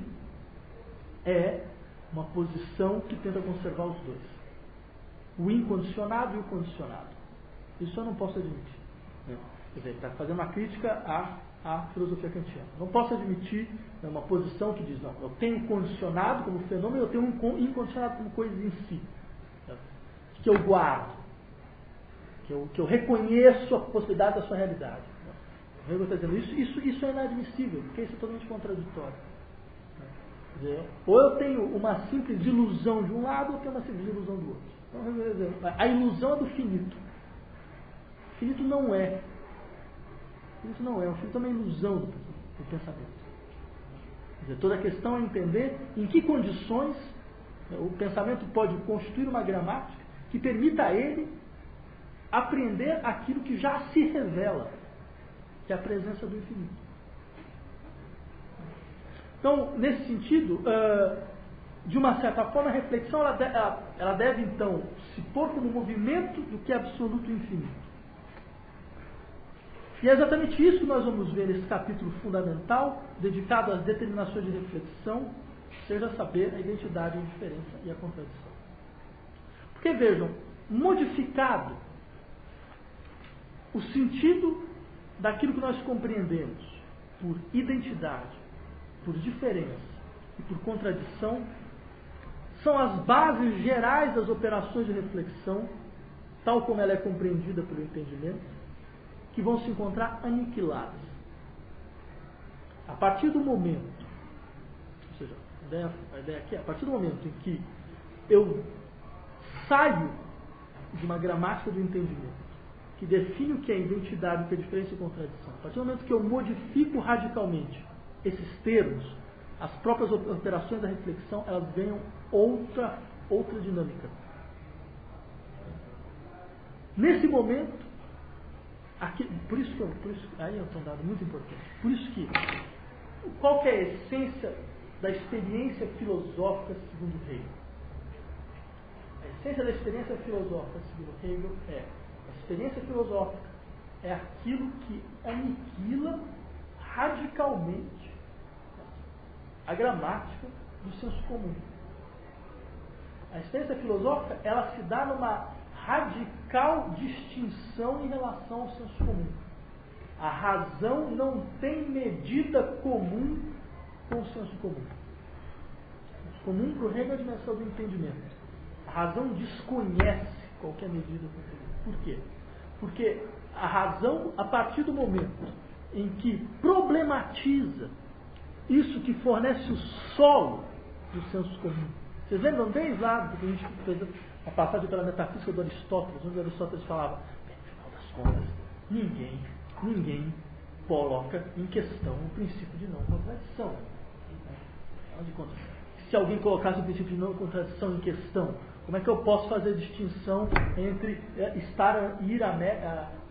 [SPEAKER 2] é uma posição que tenta conservar os dois. O incondicionado e o condicionado. Isso eu não posso admitir. Quer dizer, está fazendo uma crítica à filosofia kantiana. Não posso admitir uma posição que diz, não, eu tenho condicionado como fenômeno, eu tenho um incondicionado como coisa em si. Que eu guardo. Que eu reconheço a possibilidade da sua realidade. O Hegel está dizendo, isso é inadmissível, porque isso é totalmente contraditório. Quer dizer, ou eu tenho uma simples ilusão de um lado, ou eu tenho uma simples ilusão do outro. Então, o Hegel está dizendo, a ilusão é do finito. O finito não é. O finito é uma ilusão do pensamento. Quer dizer, toda a questão é entender em que condições o pensamento pode constituir uma gramática que permita a ele apreender aquilo que já se revela, que é a presença do infinito. Então, nesse sentido, de uma certa forma, a reflexão ela deve, então, se pôr como movimento do que é absoluto e infinito. E é exatamente isso que nós vamos ver nesse capítulo fundamental, dedicado às determinações de reflexão, seja saber a identidade, a diferença e a contradição. Porque, vejam, modificado o sentido daquilo que nós compreendemos por identidade, por diferença e por contradição, são as bases gerais das operações de reflexão, tal como ela é compreendida pelo entendimento, que vão se encontrar aniquiladas. A partir do momento, ou seja, a ideia aqui é, a partir do momento em que eu saio de uma gramática do entendimento, que define o que é identidade, o que é diferença e contradição. A partir do momento que eu modifico radicalmente esses termos, as próprias operações da reflexão, elas ganham outra dinâmica. Nesse momento, aqui, aí é um dado muito importante. Por isso que, qual que é a essência da experiência filosófica segundo Hegel? A essência da experiência filosófica segundo Hegel é: a experiência filosófica é aquilo que aniquila radicalmente a gramática do senso comum. A experiência filosófica, ela se dá numa radical distinção em relação ao senso comum. A razão não tem medida comum com o senso comum. O senso comum para o Hegel é a dimensão do entendimento. A razão desconhece qualquer medida com o entendimento. Por quê? Porque a razão, a partir do momento em que problematiza isso que fornece o solo do senso comum, Vocês lembram desde lá que a gente fez a passagem pela metafísica do Aristóteles, onde Aristóteles falava, bem, afinal das contas, ninguém coloca em questão o princípio de não contradição. Afinal de contas, se alguém colocasse o princípio de não contradição em questão, como é que eu posso fazer a distinção entre ir a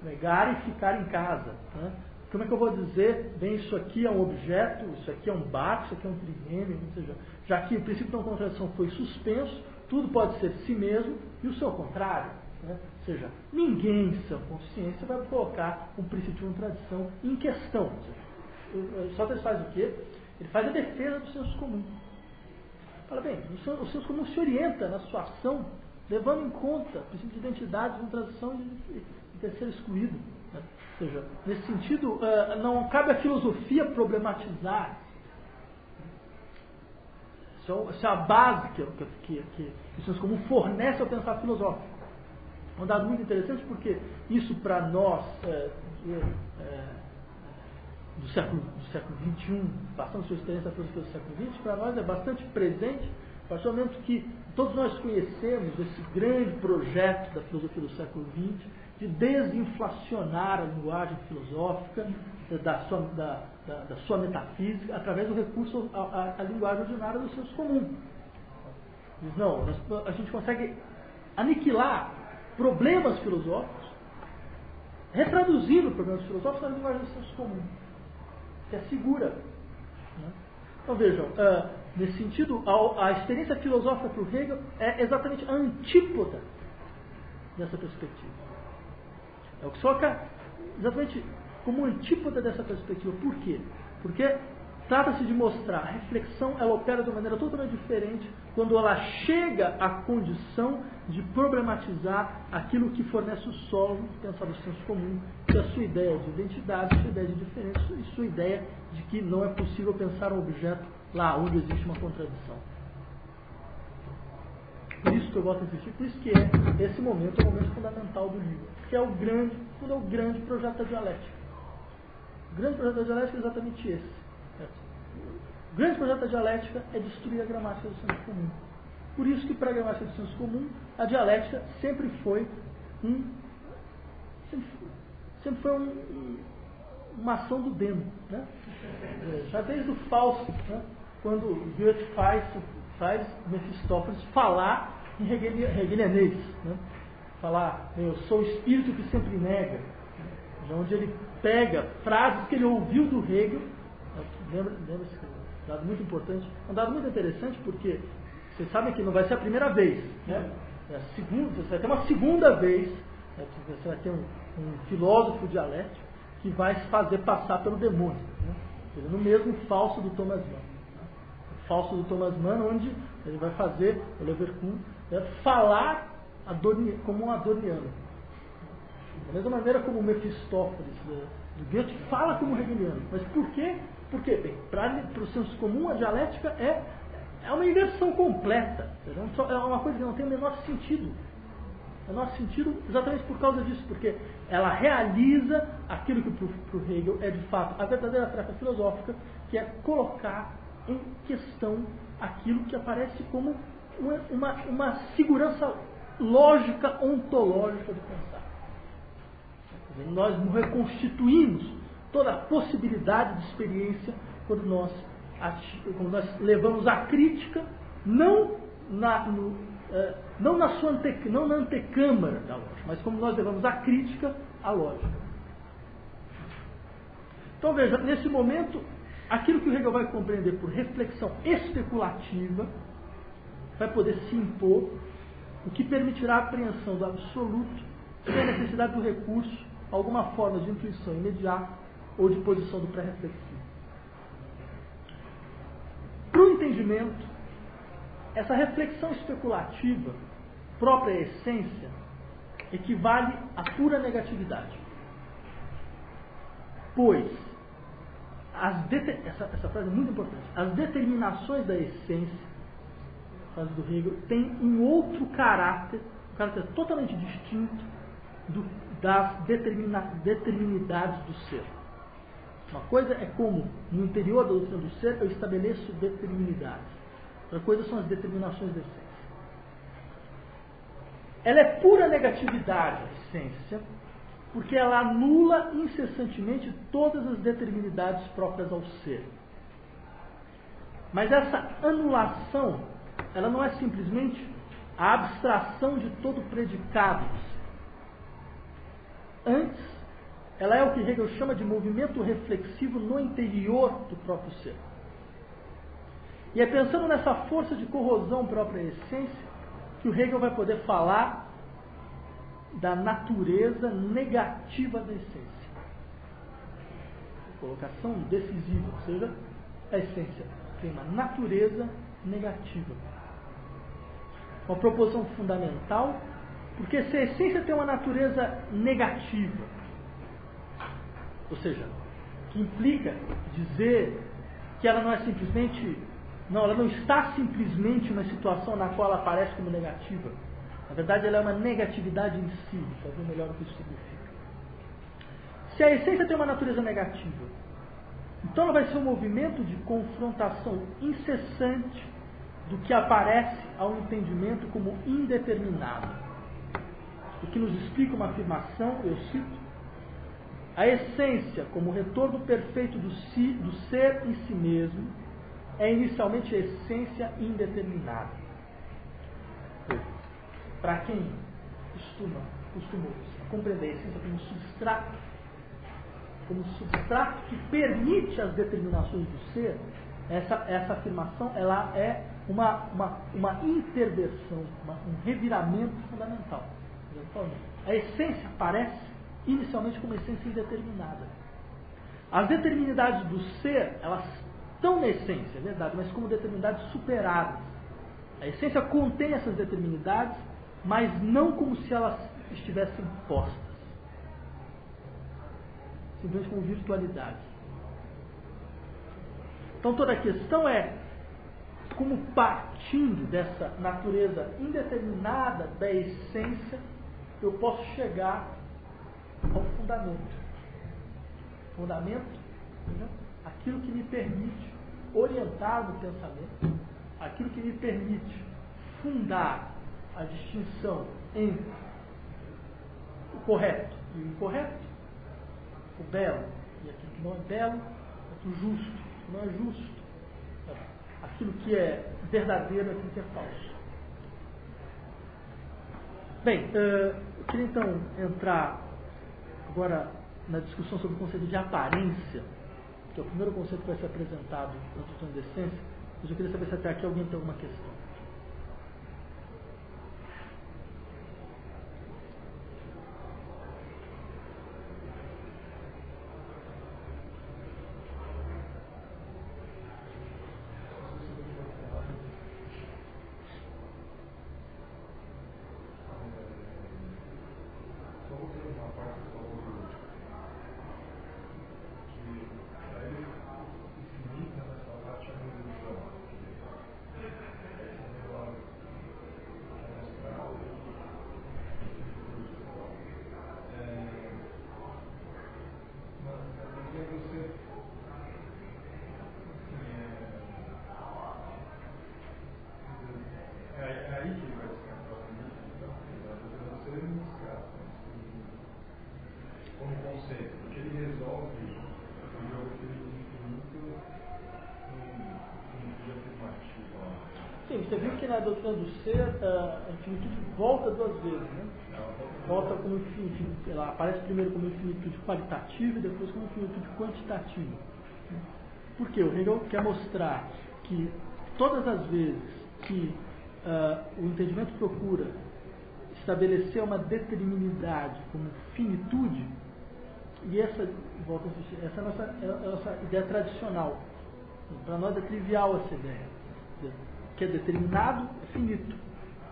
[SPEAKER 2] negar e ficar em casa? Né? Como é que eu vou dizer, bem, isso aqui é um objeto, isso aqui é um barco, isso aqui é um trireme, ou seja, já que o princípio de não contradição foi suspenso, tudo pode ser si mesmo e o seu contrário. Né? Ou seja, ninguém em sua consciência vai colocar um princípio de contradição em questão. Ou seja, Aristóteles faz o quê? Ele faz a defesa do senso comum. Fala bem, o senso comum se orienta na sua ação, levando em conta o princípio de identidade, de contradição e de ser excluído. Né? Ou seja, nesse sentido, não cabe à filosofia problematizar. Isso é a base que o senso comum fornece ao pensar filosófico. É um dado muito interessante porque isso para nós do século XXI, passando sua experiência pela filosofia do século XX, para nós é bastante presente, a partir do momento que todos nós conhecemos esse grande projeto da filosofia do século XX de desinflacionar a linguagem filosófica da sua metafísica através do recurso à linguagem ordinária do senso comum. Diz, não, a gente consegue aniquilar problemas filosóficos, retraduzindo problemas filosóficos na linguagem do senso comum, que é segura. Né? Então vejam, nesse sentido, a experiência filosófica para o Hegel é exatamente a antípoda dessa perspectiva. É o que se coloca exatamente como antípoda dessa perspectiva. Por quê? Porque trata-se de mostrar, a reflexão ela opera de uma maneira totalmente diferente quando ela chega à condição de problematizar aquilo que fornece o solo do pensar do senso comum, que é a sua ideia de identidade, sua ideia de diferença e sua ideia de que não é possível pensar um objeto lá onde existe uma contradição. Por isso que eu gosto de insistir, por isso que esse momento é o momento fundamental do livro, que é o grande projeto da dialética. O grande projeto da dialética é exatamente esse. O grande projeto da dialética é destruir a gramática do senso comum. Por isso que para a gramática do senso comum, a dialética sempre foi uma ação do demo. Né? Já desde o Fausto, né? Quando Goethe faz Mefistófeles falar em hegelianês, né? Falar, eu sou o espírito que sempre nega, onde ele pega frases que ele ouviu do Hegel. Lembra esse dado muito importante? É um dado muito interessante porque vocês sabem que não vai ser a primeira vez, né? Você vai ter uma segunda vez, né? Você vai ter um filósofo dialético que vai se fazer passar pelo demônio, né? No mesmo Fausto do Thomas Mann. Fausto do Thomas Mann, onde ele vai fazer o Leverkusen falar como um adorniano. Da mesma maneira como o Mefistófeles do Goethe fala como hegeliano. Mas por quê? Porque, bem, para o senso comum, a dialética é uma inversão completa. É uma coisa que não tem o menor sentido. O menor sentido exatamente por causa disso, porque ela realiza aquilo que para o Hegel é de fato a verdadeira tarefa filosófica, que é colocar em questão aquilo que aparece como uma segurança lógica ontológica do pensar. Nós reconstituímos toda a possibilidade de experiência quando nós levamos a crítica não na antecâmara da lógica, mas como nós levamos a crítica à lógica. Então veja, nesse momento, aquilo que o Hegel vai compreender por reflexão especulativa vai poder se impor, o que permitirá a apreensão do absoluto sem a necessidade do recurso a alguma forma de intuição imediata ou de posição do pré-reflexivo. Para o entendimento, essa reflexão especulativa, própria à essência, equivale à pura negatividade. Pois, essa frase é muito importante, as determinações da essência, a frase do Hegel, tem um outro caráter, um caráter totalmente distinto das determinidades do ser. Uma coisa é como, no interior da doutrina do ser, eu estabeleço determinidades. Outra coisa são as determinações da essência. Ela é pura negatividade, a essência, porque ela anula incessantemente todas as determinidades próprias ao ser. Mas essa anulação, ela não é simplesmente a abstração de todo predicado. Antes, ela é o que Hegel chama de movimento reflexivo no interior do próprio ser. E é pensando nessa força de corrosão própria à essência que o Hegel vai poder falar da natureza negativa da essência. Colocação decisiva, ou seja, a essência tem uma natureza negativa. Uma proposição fundamental, porque se a essência tem uma natureza negativa, ou seja, que implica dizer que ela não é simplesmente, ela não está simplesmente numa situação na qual ela aparece como negativa. Na verdade, ela é uma negatividade em si, para ver melhor o que isso significa. Se a essência tem uma natureza negativa, então ela vai ser um movimento de confrontação incessante do que aparece ao entendimento como indeterminado. O que nos explica uma afirmação, eu cito, a essência, como retorno perfeito do ser em si mesmo, é inicialmente a essência indeterminada. Para quem costuma compreender a essência como substrato que permite as determinações do ser, essa afirmação ela é uma interversão, um reviramento fundamental. A essência aparece inicialmente como essência indeterminada. As determinidades do ser, elas estão na essência, é verdade, mas como determinidades superadas. A essência contém essas determinidades, mas não como se elas estivessem postas. Simplesmente como virtualidade. Então toda a questão é como partindo dessa natureza indeterminada da essência, eu posso chegar ao fundamento. Fundamento, aquilo que me permite orientar o pensamento, aquilo que me permite fundar a distinção entre o correto e o incorreto, o belo e aquilo que não é belo, o justo e que não é justo, aquilo que é verdadeiro e aquilo que é falso. Bem, eu queria então entrar agora na discussão sobre o conceito de aparência, que é o primeiro conceito que vai ser apresentado na discussão de essência, mas eu queria saber se até aqui alguém tem alguma questão. Sim, você viu que na doutrina do ser a infinitude volta duas vezes, né? Volta como infinitude, ela aparece primeiro como infinitude qualitativa e depois como infinitude quantitativa. Por quê? O Hegel quer mostrar que todas as vezes que o entendimento procura estabelecer uma determinidade como finitude, e essa, volto a insistir, essa é a nossa ideia tradicional. Para nós é trivial essa ideia. O que é determinado é finito.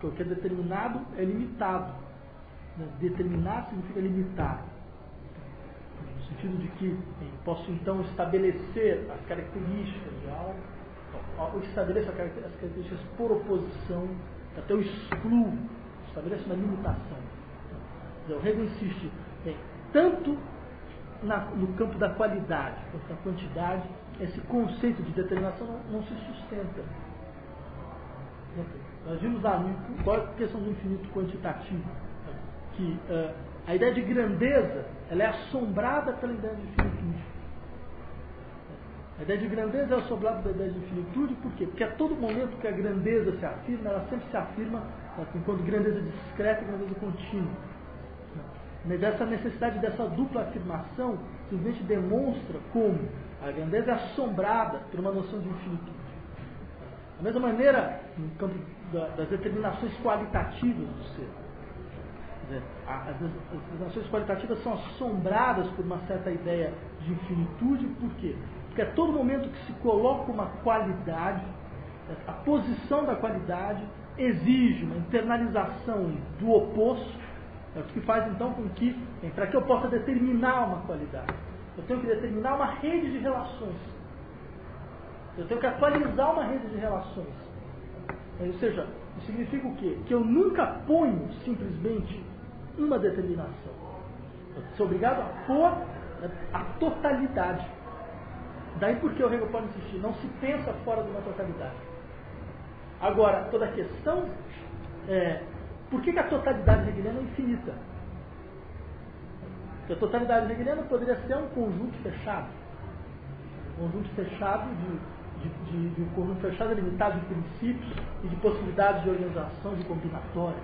[SPEAKER 2] O que é determinado é limitado. Determinar significa limitar. No sentido de que eu posso então estabelecer as características de algo. Eu estabeleço as características por oposição, até eu excluo, estabeleço uma limitação. O Hegel insiste tanto no campo da qualidade quanto na quantidade, esse conceito de determinação não se sustenta. Nós vimos lá, qual é a questão do infinito quantitativo? Que a ideia de grandeza, ela é assombrada pela ideia de finitude. A ideia de grandeza é assombrada pela ideia de finitude, por quê? Porque a todo momento que a grandeza se afirma, ela sempre se afirma enquanto grandeza discreta e grandeza contínua. Essa necessidade dessa dupla afirmação simplesmente demonstra como a grandeza é assombrada por uma noção de infinitude. Da mesma maneira, no campo das determinações qualitativas do ser. As determinações qualitativas são assombradas por uma certa ideia de infinitude, por quê? Porque a todo momento que se coloca uma qualidade, a posição da qualidade exige uma internalização do oposto, o que faz então com que, para que eu possa determinar uma qualidade, eu tenho que determinar uma rede de relações. Eu tenho que atualizar uma rede de relações. Ou seja, isso significa o quê? Que eu nunca ponho simplesmente uma determinação. Eu sou obrigado a pôr a totalidade. Daí porque o Hegel pode insistir, não se pensa fora de uma totalidade. Agora, toda a questão é, por que a totalidade hegeliana é infinita? Porque a totalidade hegeliana poderia ser um conjunto fechado. Um conjunto fechado um conjunto fechado limitado de princípios e de possibilidades de organização, de combinatória.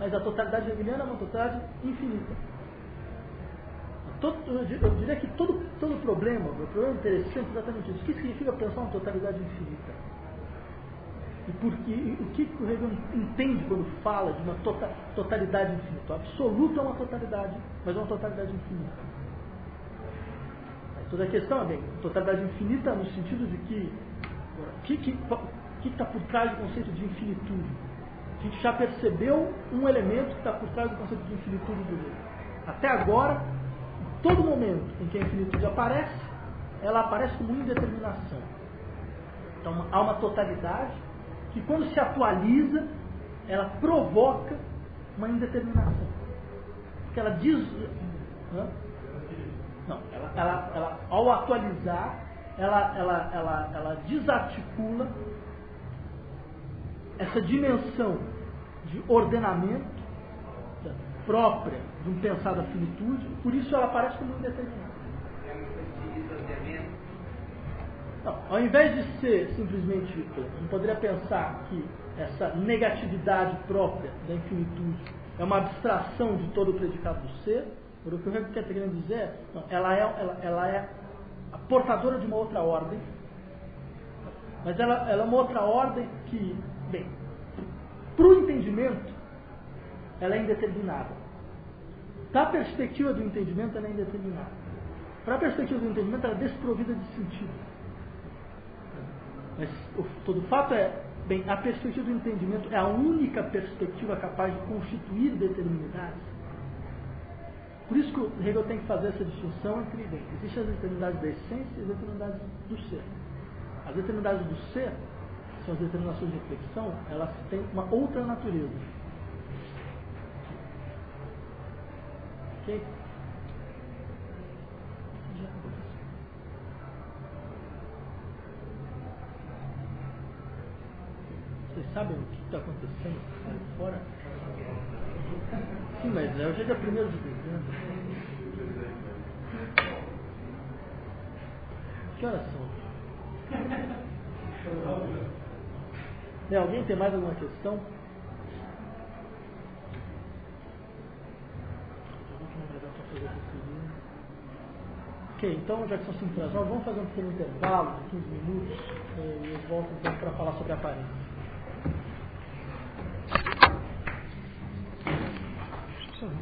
[SPEAKER 2] Mas a totalidade hegeliana é uma totalidade infinita. Eu diria que todo problema, o problema interessante é exatamente isso. O que significa pensar uma totalidade infinita? E o que o Hegel entende quando fala de uma totalidade infinita? O absoluto é uma totalidade, mas é uma totalidade infinita. Toda a questão é bem, totalidade infinita no sentido de que o que está por trás do conceito de infinitude? A gente já percebeu um elemento que está por trás do conceito de infinitude do Hegel. Até agora, em todo momento em que a infinitude aparece, ela aparece como indeterminação. Então há uma totalidade que quando se atualiza, ela provoca uma indeterminação. Porque ela diz... Não, ela ao atualizar, ela desarticula essa dimensão de ordenamento própria de um pensar da finitude, por isso ela aparece como indeterminada. Não, ao invés de ser simplesmente, não poderia pensar que essa negatividade própria da infinitude é uma abstração de todo o predicado do ser. O que o Hegel está querendo dizer, não, ela é a portadora de uma outra ordem, mas ela é uma outra ordem que, bem, para o entendimento, ela é indeterminada. Da perspectiva do entendimento, ela é indeterminada. Para a perspectiva do entendimento, ela é desprovida de sentido. Mas todo fato é, bem, a perspectiva do entendimento é a única perspectiva capaz de constituir determinidades. Por isso que o Hegel tem que fazer essa distinção entre, bem, existem as determinidades da essência e as determinidades do ser. As determinidades do ser, que são as determinações de reflexão, elas têm uma outra natureza. Ok? Vocês sabem o que está acontecendo lá fora? Sim, mas hoje é dia 1º de dezembro. Que horas são? Alguém tem mais alguma questão? Ok, então já que são 5 horas, nós vamos fazer um pequeno intervalo de 15 minutos e eu volto então para falar sobre a aparência. Sure.